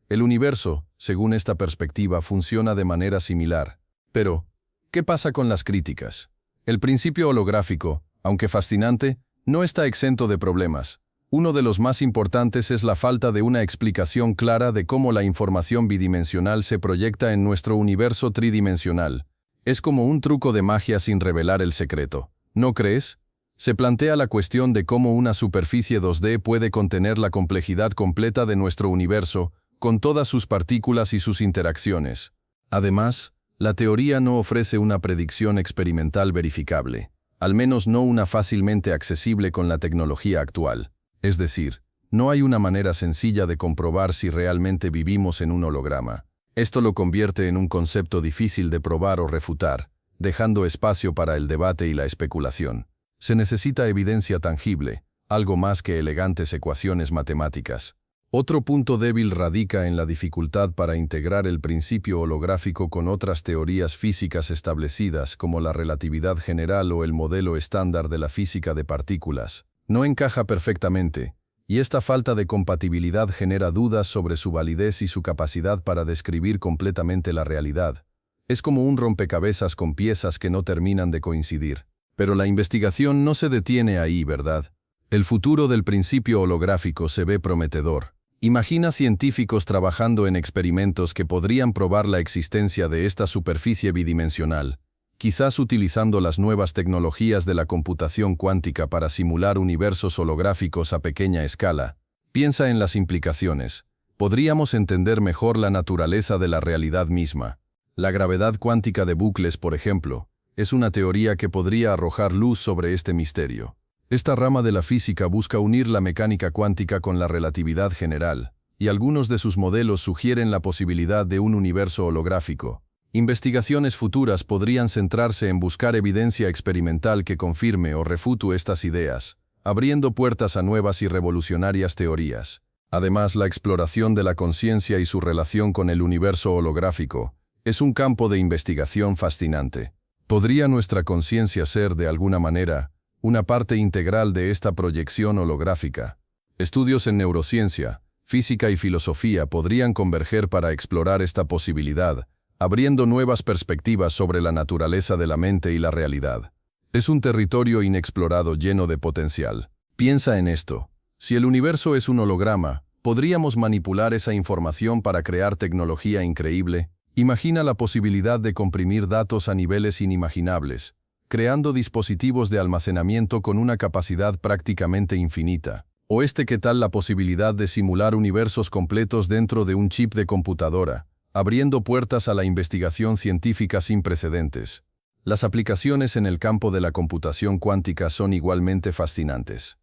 El universo, según esta perspectiva, funciona de manera similar. Pero, ¿qué pasa con las críticas? El principio holográfico, aunque fascinante, no está exento de problemas. Uno de los más importantes es la falta de una explicación clara de cómo la información bidimensional se proyecta en nuestro universo tridimensional. Es como un truco de magia sin revelar el secreto. ¿No crees? Se plantea la cuestión de cómo una superficie 2D puede contener la complejidad completa de nuestro universo, con todas sus partículas y sus interacciones. Además, la teoría no ofrece una predicción experimental verificable, al menos no una fácilmente accesible con la tecnología actual. Es decir, no hay una manera sencilla de comprobar si realmente vivimos en un holograma. Esto lo convierte en un concepto difícil de probar o refutar, dejando espacio para el debate y la especulación. Se necesita evidencia tangible, algo más que elegantes ecuaciones matemáticas. Otro punto débil radica en la dificultad para integrar el principio holográfico con otras teorías físicas establecidas como la relatividad general o el modelo estándar de la física de partículas. No encaja perfectamente, y esta falta de compatibilidad genera dudas sobre su validez y su capacidad para describir completamente la realidad. Es como un rompecabezas con piezas que no terminan de coincidir. Pero la investigación no se detiene ahí, ¿verdad? El futuro del principio holográfico se ve prometedor. Imagina científicos trabajando en experimentos que podrían probar la existencia de esta superficie bidimensional, quizás utilizando las nuevas tecnologías de la computación cuántica para simular universos holográficos a pequeña escala. Piensa en las implicaciones. Podríamos entender mejor la naturaleza de la realidad misma. La gravedad cuántica de bucles, por ejemplo, es una teoría que podría arrojar luz sobre este misterio. Esta rama de la física busca unir la mecánica cuántica con la relatividad general, y algunos de sus modelos sugieren la posibilidad de un universo holográfico. Investigaciones futuras podrían centrarse en buscar evidencia experimental que confirme o refute estas ideas, abriendo puertas a nuevas y revolucionarias teorías. Además, la exploración de la conciencia y su relación con el universo holográfico es un campo de investigación fascinante. ¿Podría nuestra conciencia ser, de alguna manera, una parte integral de esta proyección holográfica? Estudios en neurociencia, física y filosofía podrían converger para explorar esta posibilidad, abriendo nuevas perspectivas sobre la naturaleza de la mente y la realidad. Es un territorio inexplorado lleno de potencial. Piensa en esto. Si el universo es un holograma, ¿podríamos manipular esa información para crear tecnología increíble? Imagina la posibilidad de comprimir datos a niveles inimaginables, creando dispositivos de almacenamiento con una capacidad prácticamente infinita. ¿O qué tal la posibilidad de simular universos completos dentro de un chip de computadora, abriendo puertas a la investigación científica sin precedentes? Las aplicaciones en el campo de la computación cuántica son igualmente fascinantes.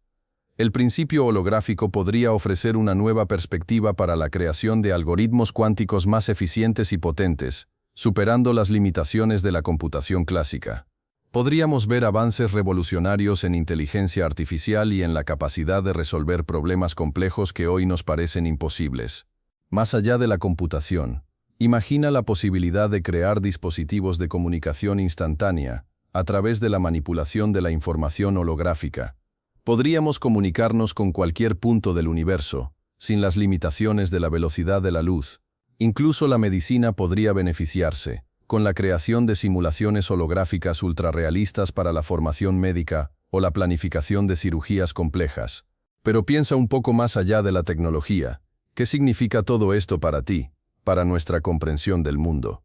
El principio holográfico podría ofrecer una nueva perspectiva para la creación de algoritmos cuánticos más eficientes y potentes, superando las limitaciones de la computación clásica. Podríamos ver avances revolucionarios en inteligencia artificial y en la capacidad de resolver problemas complejos que hoy nos parecen imposibles. Más allá de la computación, imagina la posibilidad de crear dispositivos de comunicación instantánea a través de la manipulación de la información holográfica. Podríamos comunicarnos con cualquier punto del universo, sin las limitaciones de la velocidad de la luz. Incluso la medicina podría beneficiarse, con la creación de simulaciones holográficas ultrarrealistas para la formación médica o la planificación de cirugías complejas. Pero piensa un poco más allá de la tecnología. ¿Qué significa todo esto para ti, para nuestra comprensión del mundo?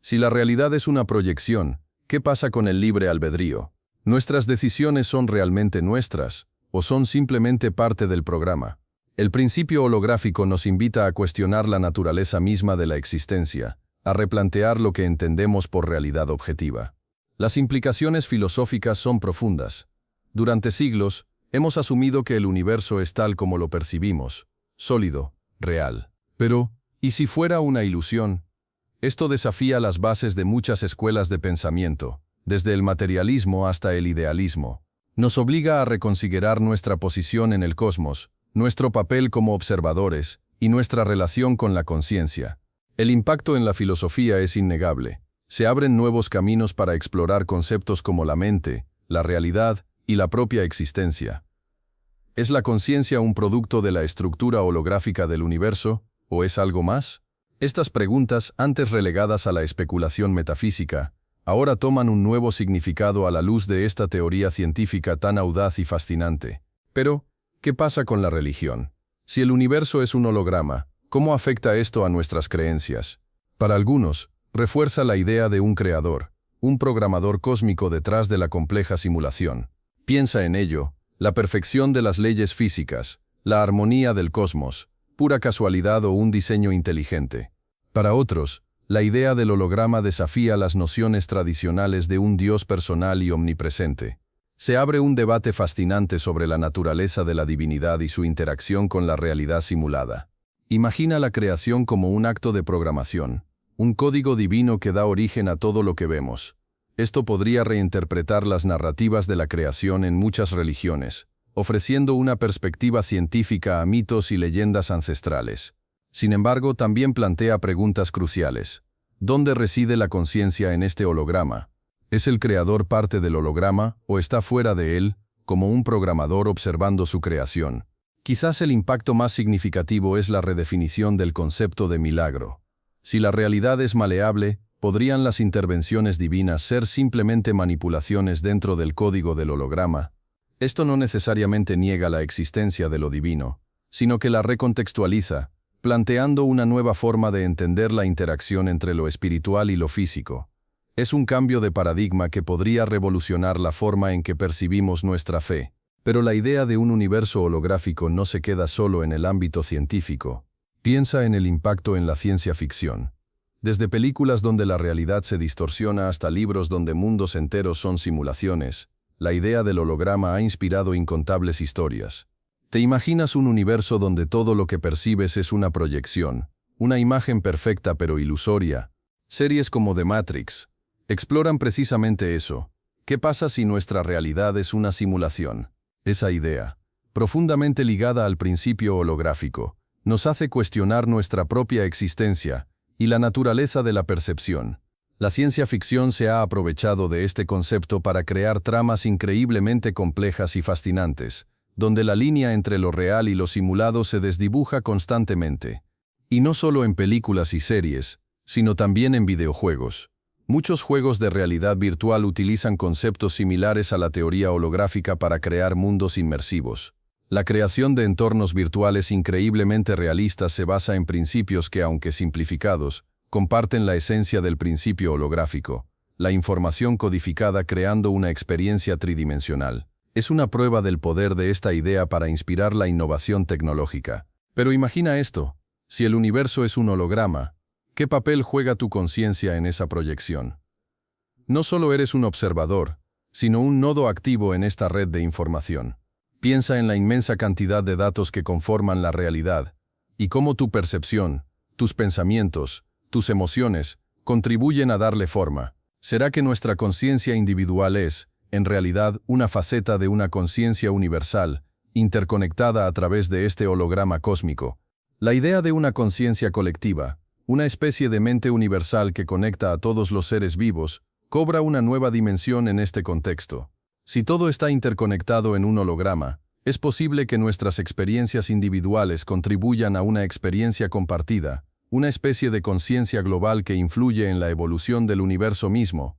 Si la realidad es una proyección, ¿qué pasa con el libre albedrío? ¿Nuestras decisiones son realmente nuestras, o son simplemente parte del programa? El principio holográfico nos invita a cuestionar la naturaleza misma de la existencia, a replantear lo que entendemos por realidad objetiva. Las implicaciones filosóficas son profundas. Durante siglos, hemos asumido que el universo es tal como lo percibimos, sólido, real. Pero, ¿y si fuera una ilusión? Esto desafía las bases de muchas escuelas de pensamiento, desde el materialismo hasta el idealismo. Nos obliga a reconsiderar nuestra posición en el cosmos, nuestro papel como observadores y nuestra relación con la conciencia. El impacto en la filosofía es innegable. Se abren nuevos caminos para explorar conceptos como la mente, la realidad y la propia existencia. ¿Es la conciencia un producto de la estructura holográfica del universo, o es algo más? Estas preguntas, antes relegadas a la especulación metafísica, ahora toman un nuevo significado a la luz de esta teoría científica tan audaz y fascinante. Pero, ¿qué pasa con la religión? Si el universo es un holograma, ¿cómo afecta esto a nuestras creencias? Para algunos, refuerza la idea de un creador, un programador cósmico detrás de la compleja simulación. Piensa en ello, la perfección de las leyes físicas, la armonía del cosmos, pura casualidad o un diseño inteligente. Para otros, la idea del holograma desafía las nociones tradicionales de un Dios personal y omnipresente. Se abre un debate fascinante sobre la naturaleza de la divinidad y su interacción con la realidad simulada. Imagina la creación como un acto de programación, un código divino que da origen a todo lo que vemos. Esto podría reinterpretar las narrativas de la creación en muchas religiones, ofreciendo una perspectiva científica a mitos y leyendas ancestrales. Sin embargo, también plantea preguntas cruciales. ¿Dónde reside la conciencia en este holograma? ¿Es el creador parte del holograma o está fuera de él, como un programador observando su creación? Quizás el impacto más significativo es la redefinición del concepto de milagro. Si la realidad es maleable, ¿podrían las intervenciones divinas ser simplemente manipulaciones dentro del código del holograma? Esto no necesariamente niega la existencia de lo divino, sino que la recontextualiza, planteando una nueva forma de entender la interacción entre lo espiritual y lo físico. Es un cambio de paradigma que podría revolucionar la forma en que percibimos nuestra fe. Pero la idea de un universo holográfico no se queda solo en el ámbito científico. Piensa en el impacto en la ciencia ficción. Desde películas donde la realidad se distorsiona hasta libros donde mundos enteros son simulaciones, la idea del holograma ha inspirado incontables historias. ¿Te imaginas un universo donde todo lo que percibes es una proyección, una imagen perfecta pero ilusoria? Series como The Matrix exploran precisamente eso. ¿Qué pasa si nuestra realidad es una simulación? Esa idea, profundamente ligada al principio holográfico, nos hace cuestionar nuestra propia existencia y la naturaleza de la percepción. La ciencia ficción se ha aprovechado de este concepto para crear tramas increíblemente complejas y fascinantes, donde la línea entre lo real y lo simulado se desdibuja constantemente. Y no solo en películas y series, sino también en videojuegos. Muchos juegos de realidad virtual utilizan conceptos similares a la teoría holográfica para crear mundos inmersivos. La creación de entornos virtuales increíblemente realistas se basa en principios que, aunque simplificados, comparten la esencia del principio holográfico, la información codificada creando una experiencia tridimensional. Es una prueba del poder de esta idea para inspirar la innovación tecnológica. Pero imagina esto, si el universo es un holograma, ¿qué papel juega tu conciencia en esa proyección? No solo eres un observador, sino un nodo activo en esta red de información. Piensa en la inmensa cantidad de datos que conforman la realidad, y cómo tu percepción, tus pensamientos, tus emociones, contribuyen a darle forma. ¿Será que nuestra conciencia individual es, en realidad, una faceta de una conciencia universal, interconectada a través de este holograma cósmico? La idea de una conciencia colectiva, una especie de mente universal que conecta a todos los seres vivos, cobra una nueva dimensión en este contexto. Si todo está interconectado en un holograma, es posible que nuestras experiencias individuales contribuyan a una experiencia compartida, una especie de conciencia global que influye en la evolución del universo mismo.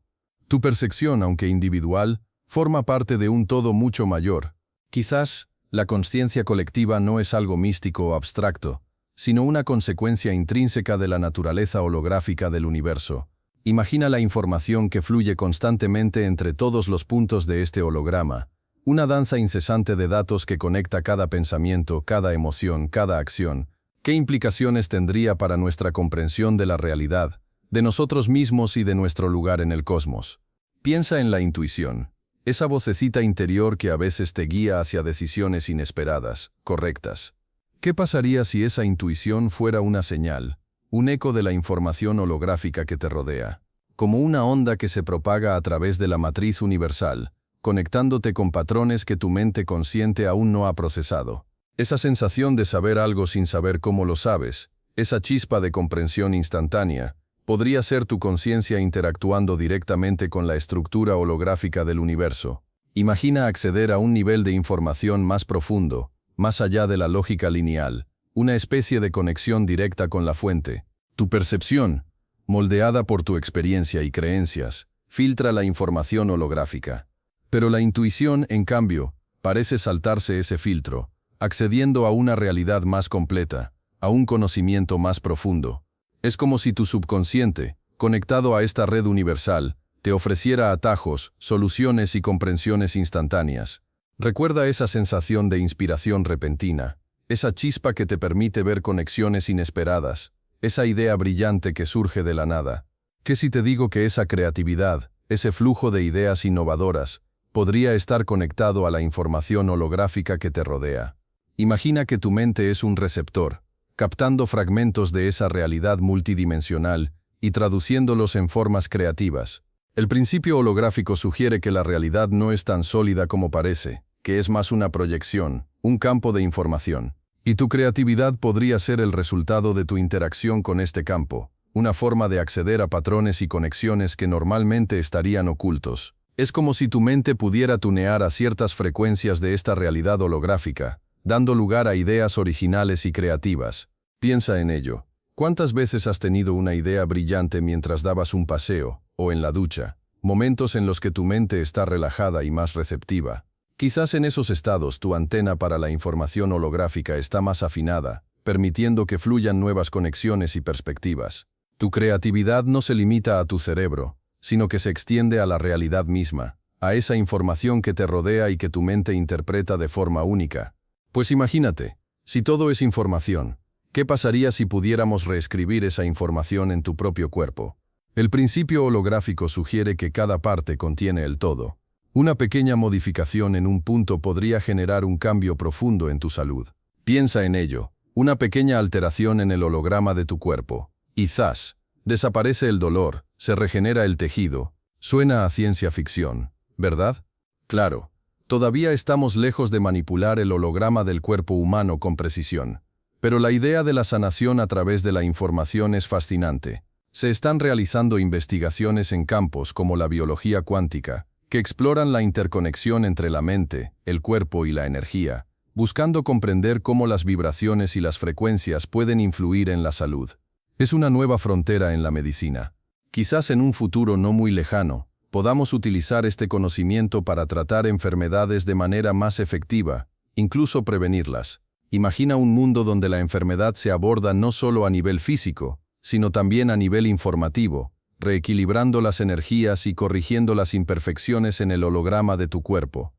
Tu percepción, aunque individual, forma parte de un todo mucho mayor. Quizás, la consciencia colectiva no es algo místico o abstracto, sino una consecuencia intrínseca de la naturaleza holográfica del universo. Imagina la información que fluye constantemente entre todos los puntos de este holograma, una danza incesante de datos que conecta cada pensamiento, cada emoción, cada acción. ¿Qué implicaciones tendría para nuestra comprensión de la realidad, de nosotros mismos y de nuestro lugar en el cosmos? Piensa en la intuición, esa vocecita interior que a veces te guía hacia decisiones inesperadas, correctas. ¿Qué pasaría si esa intuición fuera una señal, un eco de la información holográfica que te rodea? como una onda que se propaga a través de la matriz universal, conectándote con patrones que tu mente consciente aún no ha procesado. Esa sensación de saber algo sin saber cómo lo sabes, esa chispa de comprensión instantánea, podría ser tu conciencia interactuando directamente con la estructura holográfica del universo. Imagina acceder a un nivel de información más profundo, más allá de la lógica lineal, una especie de conexión directa con la fuente. Tu percepción, moldeada por tu experiencia y creencias, filtra la información holográfica. Pero la intuición, en cambio, parece saltarse ese filtro, accediendo a una realidad más completa, a un conocimiento más profundo. Es como si tu subconsciente, conectado a esta red universal, te ofreciera atajos, soluciones y comprensiones instantáneas. Recuerda esa sensación de inspiración repentina, esa chispa que te permite ver conexiones inesperadas, esa idea brillante que surge de la nada. ¿Qué si te digo que esa creatividad, ese flujo de ideas innovadoras, podría estar conectado a la información holográfica que te rodea? Imagina que tu mente es un receptor, captando fragmentos de esa realidad multidimensional y traduciéndolos en formas creativas. El principio holográfico sugiere que la realidad no es tan sólida como parece, que es más una proyección, un campo de información. Y tu creatividad podría ser el resultado de tu interacción con este campo, una forma de acceder a patrones y conexiones que normalmente estarían ocultos. Es como si tu mente pudiera tunear a ciertas frecuencias de esta realidad holográfica, dando lugar a ideas originales y creativas. Piensa en ello. ¿Cuántas veces has tenido una idea brillante mientras dabas un paseo, o en la ducha? Momentos en los que tu mente está relajada y más receptiva. Quizás en esos estados tu antena para la información holográfica está más afinada, permitiendo que fluyan nuevas conexiones y perspectivas. Tu creatividad no se limita a tu cerebro, sino que se extiende a la realidad misma, a esa información que te rodea y que tu mente interpreta de forma única. Pues imagínate, si todo es información, ¿qué pasaría si pudiéramos reescribir esa información en tu propio cuerpo? El principio holográfico sugiere que cada parte contiene el todo. Una pequeña modificación en un punto podría generar un cambio profundo en tu salud. Piensa en ello, una pequeña alteración en el holograma de tu cuerpo. Y ¡zas! Desaparece el dolor, se regenera el tejido. Suena a ciencia ficción, ¿verdad? Claro. Todavía estamos lejos de manipular el holograma del cuerpo humano con precisión. Pero la idea de la sanación a través de la información es fascinante. Se están realizando investigaciones en campos como la biología cuántica, que exploran la interconexión entre la mente, el cuerpo y la energía, buscando comprender cómo las vibraciones y las frecuencias pueden influir en la salud. Es una nueva frontera en la medicina. Quizás en un futuro no muy lejano, podamos utilizar este conocimiento para tratar enfermedades de manera más efectiva, incluso prevenirlas. Imagina un mundo donde la enfermedad se aborda no solo a nivel físico, sino también a nivel informativo, reequilibrando las energías y corrigiendo las imperfecciones en el holograma de tu cuerpo.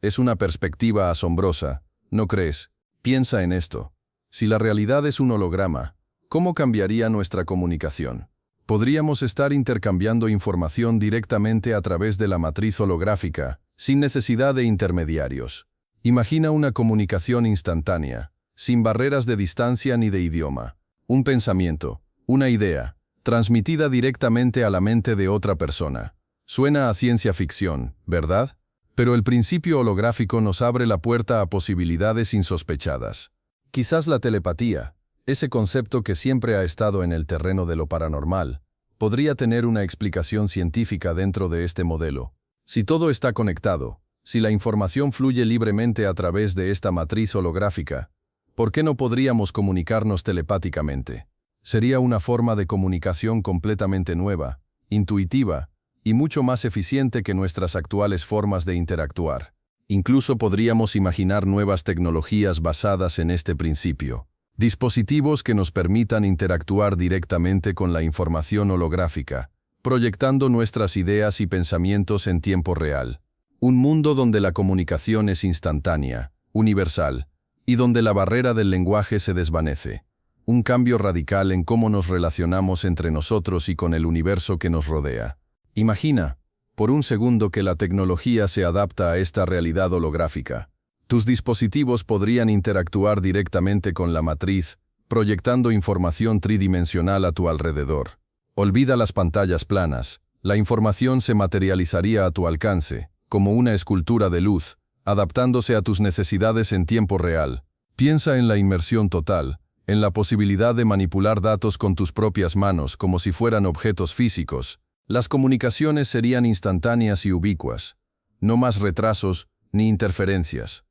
Es una perspectiva asombrosa, ¿no crees? Piensa en esto. Si la realidad es un holograma, ¿cómo cambiaría nuestra comunicación? Podríamos estar intercambiando información directamente a través de la matriz holográfica, sin necesidad de intermediarios. Imagina una comunicación instantánea, sin barreras de distancia ni de idioma. Un pensamiento, una idea, transmitida directamente a la mente de otra persona. Suena a ciencia ficción, ¿verdad? Pero el principio holográfico nos abre la puerta a posibilidades insospechadas. Quizás la telepatía, ese concepto que siempre ha estado en el terreno de lo paranormal, podría tener una explicación científica dentro de este modelo. Si todo está conectado, si la información fluye libremente a través de esta matriz holográfica, ¿por qué no podríamos comunicarnos telepáticamente? Sería una forma de comunicación completamente nueva, intuitiva y mucho más eficiente que nuestras actuales formas de interactuar. Incluso podríamos imaginar nuevas tecnologías basadas en este principio. Dispositivos que nos permitan interactuar directamente con la información holográfica, proyectando nuestras ideas y pensamientos en tiempo real. Un mundo donde la comunicación es instantánea, universal, y donde la barrera del lenguaje se desvanece. Un cambio radical en cómo nos relacionamos entre nosotros y con el universo que nos rodea. Imagina, por un segundo, que la tecnología se adapta a esta realidad holográfica. Tus dispositivos podrían interactuar directamente con la matriz, proyectando información tridimensional a tu alrededor. Olvida las pantallas planas. La información se materializaría a tu alcance, como una escultura de luz, adaptándose a tus necesidades en tiempo real. Piensa en la inmersión total, en la posibilidad de manipular datos con tus propias manos como si fueran objetos físicos. Las comunicaciones serían instantáneas y ubicuas. No más retrasos ni interferencias.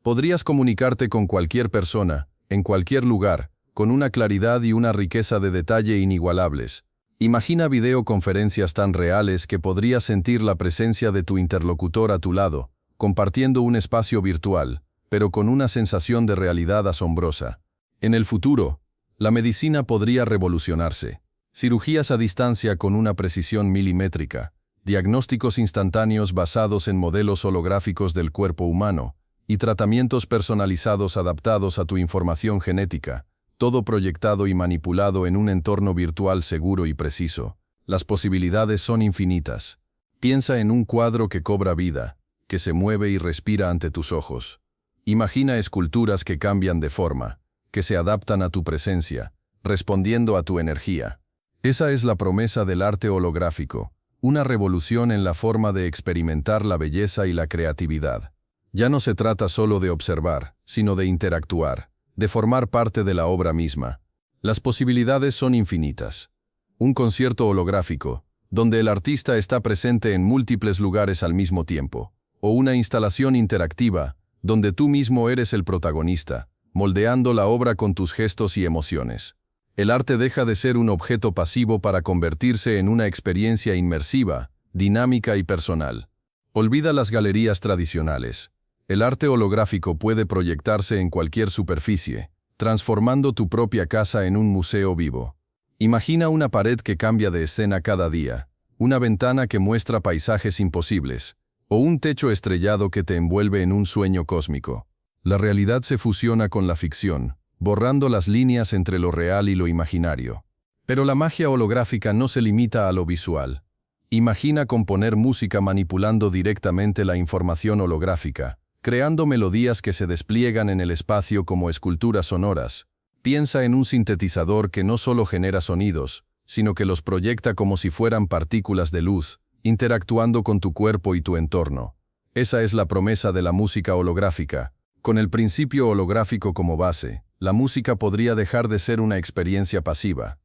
Podrías comunicarte con cualquier persona, en cualquier lugar, con una claridad y una riqueza de detalle inigualables. Imagina videoconferencias tan reales que podrías sentir la presencia de tu interlocutor a tu lado, compartiendo un espacio virtual, pero con una sensación de realidad asombrosa. En el futuro, la medicina podría revolucionarse. Cirugías a distancia con una precisión milimétrica, diagnósticos instantáneos basados en modelos holográficos del cuerpo humano, y tratamientos personalizados adaptados a tu información genética, todo proyectado y manipulado en un entorno virtual seguro y preciso. Las posibilidades son infinitas. Piensa en un cuadro que cobra vida, que se mueve y respira ante tus ojos. Imagina esculturas que cambian de forma, que se adaptan a tu presencia, respondiendo a tu energía. Esa es la promesa del arte holográfico, una revolución en la forma de experimentar la belleza y la creatividad. Ya no se trata solo de observar, sino de interactuar, de formar parte de la obra misma. Las posibilidades son infinitas. Un concierto holográfico, donde el artista está presente en múltiples lugares al mismo tiempo, o una instalación interactiva, donde tú mismo eres el protagonista, moldeando la obra con tus gestos y emociones. El arte deja de ser un objeto pasivo para convertirse en una experiencia inmersiva, dinámica y personal. Olvida las galerías tradicionales. El arte holográfico puede proyectarse en cualquier superficie, transformando tu propia casa en un museo vivo. Imagina una pared que cambia de escena cada día, una ventana que muestra paisajes imposibles, o un techo estrellado que te envuelve en un sueño cósmico. La realidad se fusiona con la ficción, borrando las líneas entre lo real y lo imaginario. Pero la magia holográfica no se limita a lo visual. Imagina componer música manipulando directamente la información holográfica, creando melodías que se despliegan en el espacio como esculturas sonoras. Piensa en un sintetizador que no solo genera sonidos, sino que los proyecta como si fueran partículas de luz, interactuando con tu cuerpo y tu entorno. Esa es la promesa de la música holográfica. Con el principio holográfico como base, la música podría dejar de ser una experiencia pasiva.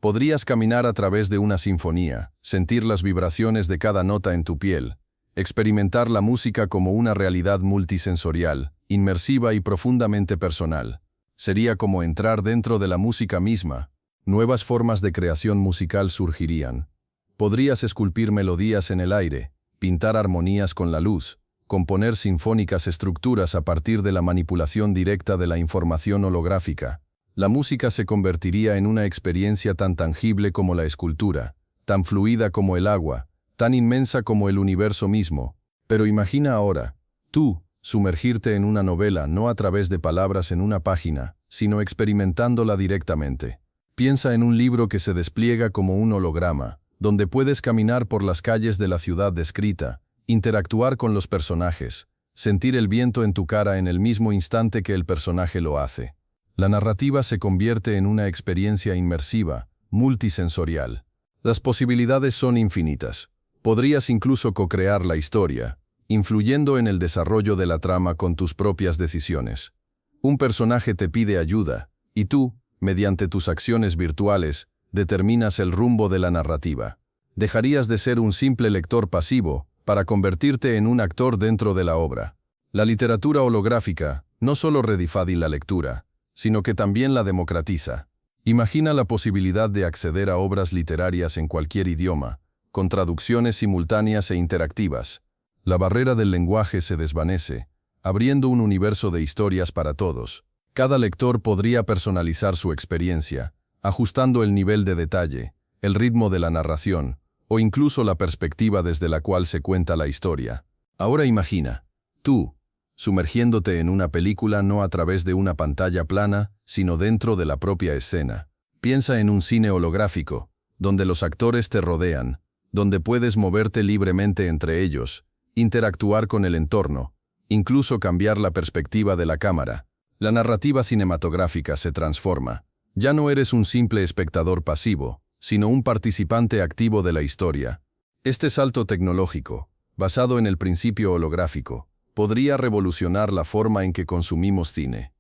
Podrías caminar a través de una sinfonía, sentir las vibraciones de cada nota en tu piel, experimentar la música como una realidad multisensorial, inmersiva y profundamente personal. Sería como entrar dentro de la música misma. Nuevas formas de creación musical surgirían. Podrías esculpir melodías en el aire, pintar armonías con la luz, componer sinfónicas estructuras a partir de la manipulación directa de la información holográfica. La música se convertiría en una experiencia tan tangible como la escultura, tan fluida como el agua, tan inmensa como el universo mismo. Pero imagina ahora, tú, sumergirte en una novela no a través de palabras en una página, sino experimentándola directamente. Piensa en un libro que se despliega como un holograma, donde puedes caminar por las calles de la ciudad descrita, interactuar con los personajes, sentir el viento en tu cara en el mismo instante que el personaje lo hace. La narrativa se convierte en una experiencia inmersiva, multisensorial. Las posibilidades son infinitas. Podrías incluso co-crear la historia, influyendo en el desarrollo de la trama con tus propias decisiones. Un personaje te pide ayuda, y tú, mediante tus acciones virtuales, determinas el rumbo de la narrativa. Dejarías de ser un simple lector pasivo para convertirte en un actor dentro de la obra. La literatura holográfica no solo redefine la lectura, sino que también la democratiza. Imagina la posibilidad de acceder a obras literarias en cualquier idioma, con traducciones simultáneas e interactivas. La barrera del lenguaje se desvanece, abriendo un universo de historias para todos. Cada lector podría personalizar su experiencia, ajustando el nivel de detalle, el ritmo de la narración, o incluso la perspectiva desde la cual se cuenta la historia. Ahora imagina, tú, sumergiéndote en una película no a través de una pantalla plana, sino dentro de la propia escena. Piensa en un cine holográfico, donde los actores te rodean, donde puedes moverte libremente entre ellos, interactuar con el entorno, incluso cambiar la perspectiva de la cámara. La narrativa cinematográfica se transforma. Ya no eres un simple espectador pasivo, sino un participante activo de la historia. Este salto tecnológico, basado en el principio holográfico, podría revolucionar la forma en que consumimos cine.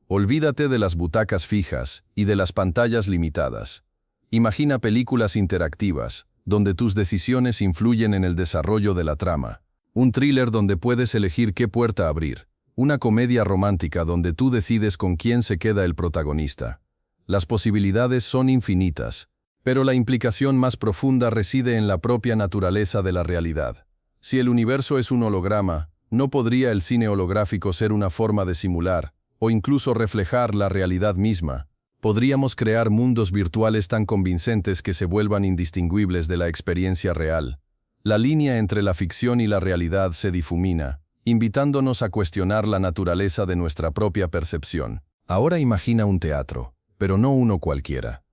Olvídate de las butacas fijas y de las pantallas limitadas. Imagina películas interactivas, donde tus decisiones influyen en el desarrollo de la trama. Un thriller donde puedes elegir qué puerta abrir. Una comedia romántica donde tú decides con quién se queda el protagonista. Las posibilidades son infinitas, pero la implicación más profunda reside en la propia naturaleza de la realidad. Si el universo es un holograma, ¿no podría el cine holográfico ser una forma de simular, o incluso reflejar la realidad misma? Podríamos crear mundos virtuales tan convincentes que se vuelvan indistinguibles de la experiencia real. La línea entre la ficción y la realidad se difumina, invitándonos a cuestionar la naturaleza de nuestra propia percepción. Ahora imagina un teatro, pero no uno cualquiera.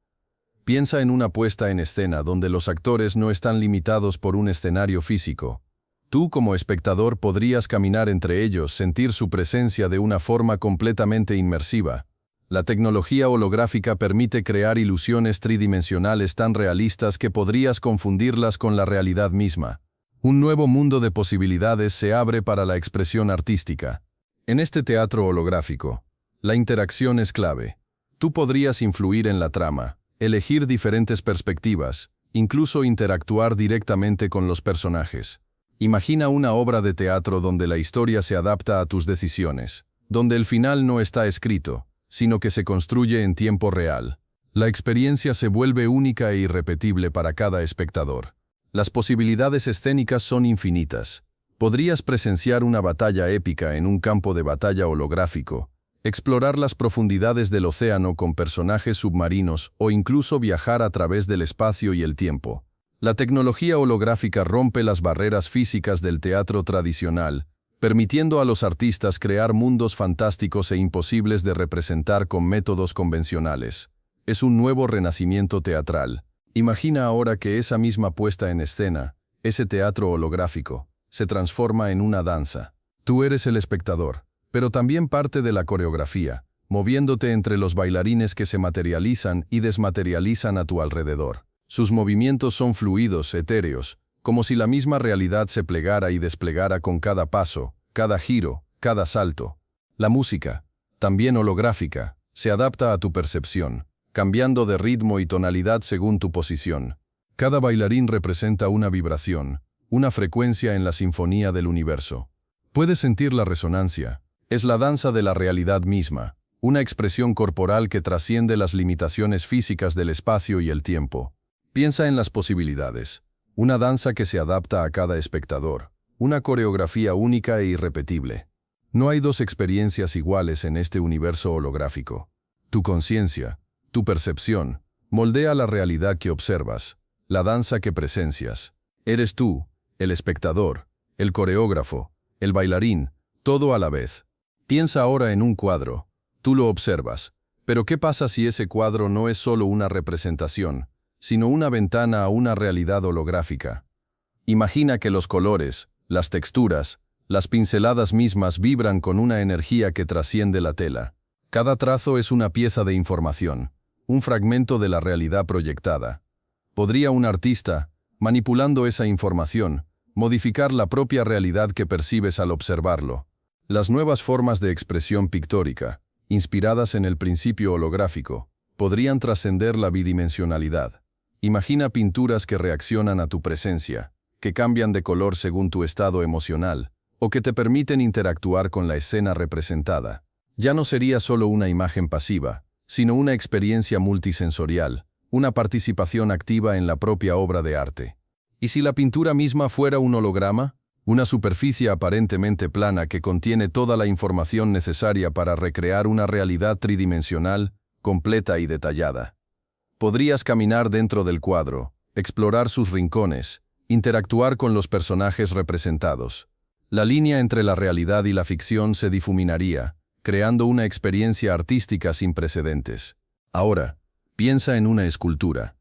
Piensa en una puesta en escena donde los actores no están limitados por un escenario físico. Tú como espectador podrías caminar entre ellos, sentir su presencia de una forma completamente inmersiva. La tecnología holográfica permite crear ilusiones tridimensionales tan realistas que podrías confundirlas con la realidad misma. Un nuevo mundo de posibilidades se abre para la expresión artística. En este teatro holográfico, la interacción es clave. Tú podrías influir en la trama, elegir diferentes perspectivas, incluso interactuar directamente con los personajes. Imagina una obra de teatro donde la historia se adapta a tus decisiones, donde el final no está escrito, sino que se construye en tiempo real. La experiencia se vuelve única e irrepetible para cada espectador. Las posibilidades escénicas son infinitas. Podrías presenciar una batalla épica en un campo de batalla holográfico, explorar las profundidades del océano con personajes submarinos o incluso viajar a través del espacio y el tiempo. La tecnología holográfica rompe las barreras físicas del teatro tradicional, permitiendo a los artistas crear mundos fantásticos e imposibles de representar con métodos convencionales. Es un nuevo renacimiento teatral. Imagina ahora que esa misma puesta en escena, ese teatro holográfico, se transforma en una danza. Tú eres el espectador, pero también parte de la coreografía, moviéndote entre los bailarines que se materializan y desmaterializan a tu alrededor. Sus movimientos son fluidos, etéreos, como si la misma realidad se plegara y desplegara con cada paso, cada giro, cada salto. La música, también holográfica, se adapta a tu percepción, cambiando de ritmo y tonalidad según tu posición. Cada bailarín representa una vibración, una frecuencia en la sinfonía del universo. Puedes sentir la resonancia. Es la danza de la realidad misma, una expresión corporal que trasciende las limitaciones físicas del espacio y el tiempo. Piensa en las posibilidades. Una danza que se adapta a cada espectador. Una coreografía única e irrepetible. No hay dos experiencias iguales en este universo holográfico. Tu conciencia, tu percepción, moldea la realidad que observas, la danza que presencias. Eres tú, el espectador, el coreógrafo, el bailarín, todo a la vez. Piensa ahora en un cuadro. Tú lo observas. Pero ¿qué pasa si ese cuadro no es solo una representación, sino una ventana a una realidad holográfica? Imagina que los colores, las texturas, las pinceladas mismas vibran con una energía que trasciende la tela. Cada trazo es una pieza de información, un fragmento de la realidad proyectada. ¿Podría un artista, manipulando esa información, modificar la propia realidad que percibes al observarlo? Las nuevas formas de expresión pictórica, inspiradas en el principio holográfico, podrían trascender la bidimensionalidad. Imagina pinturas que reaccionan a tu presencia, que cambian de color según tu estado emocional, o que te permiten interactuar con la escena representada. Ya no sería solo una imagen pasiva, sino una experiencia multisensorial, una participación activa en la propia obra de arte. ¿Y si la pintura misma fuera un holograma? Una superficie aparentemente plana que contiene toda la información necesaria para recrear una realidad tridimensional, completa y detallada. Podrías caminar dentro del cuadro, explorar sus rincones, interactuar con los personajes representados. La línea entre la realidad y la ficción se difuminaría, creando una experiencia artística sin precedentes. Ahora, piensa en una escultura.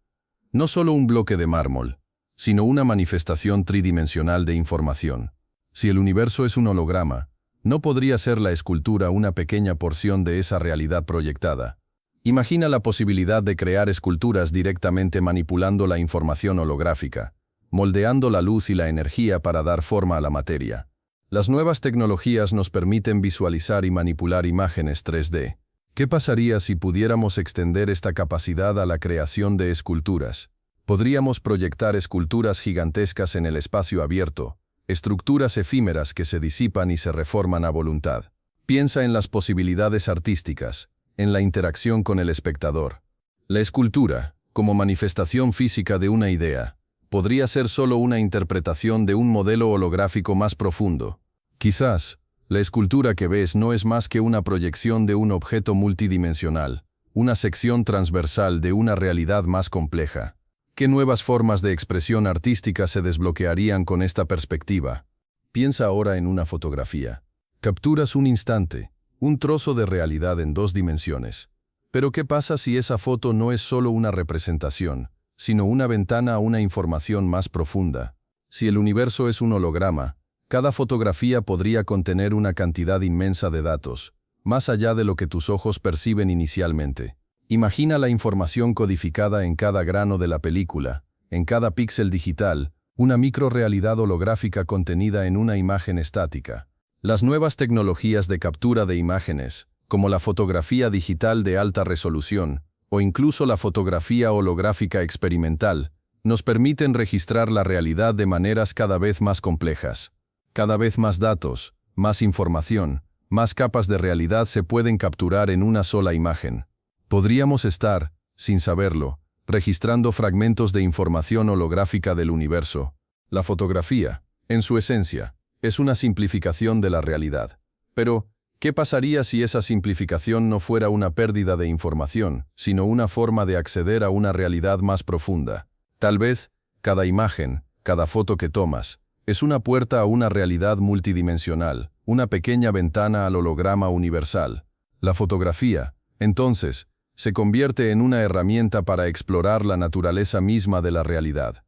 No solo un bloque de mármol, sino una manifestación tridimensional de información. Si el universo es un holograma, ¿no podría ser la escultura una pequeña porción de esa realidad proyectada? Imagina la posibilidad de crear esculturas directamente manipulando la información holográfica, moldeando la luz y la energía para dar forma a la materia. Las nuevas tecnologías nos permiten visualizar y manipular imágenes 3D. ¿Qué pasaría si pudiéramos extender esta capacidad a la creación de esculturas? Podríamos proyectar esculturas gigantescas en el espacio abierto, estructuras efímeras que se disipan y se reforman a voluntad. Piensa en las posibilidades artísticas, en la interacción con el espectador. La escultura, como manifestación física de una idea, podría ser solo una interpretación de un modelo holográfico más profundo. Quizás, la escultura que ves no es más que una proyección de un objeto multidimensional, una sección transversal de una realidad más compleja. ¿Qué nuevas formas de expresión artística se desbloquearían con esta perspectiva? Piensa ahora en una fotografía. Capturas un instante, un trozo de realidad en 2 dimensiones. Pero ¿qué pasa si esa foto no es solo una representación, sino una ventana a una información más profunda? Si el universo es un holograma, cada fotografía podría contener una cantidad inmensa de datos, más allá de lo que tus ojos perciben inicialmente. Imagina la información codificada en cada grano de la película, en cada píxel digital, una microrealidad holográfica contenida en una imagen estática. Las nuevas tecnologías de captura de imágenes, como la fotografía digital de alta resolución, o incluso la fotografía holográfica experimental, nos permiten registrar la realidad de maneras cada vez más complejas. Cada vez más datos, más información, más capas de realidad se pueden capturar en una sola imagen. Podríamos estar, sin saberlo, registrando fragmentos de información holográfica del universo. La fotografía, en su esencia, es una simplificación de la realidad. Pero, ¿qué pasaría si esa simplificación no fuera una pérdida de información, sino una forma de acceder a una realidad más profunda? Tal vez, cada imagen, cada foto que tomas, es una puerta a una realidad multidimensional, una pequeña ventana al holograma universal. La fotografía, entonces, se convierte en una herramienta para explorar la naturaleza misma de la realidad.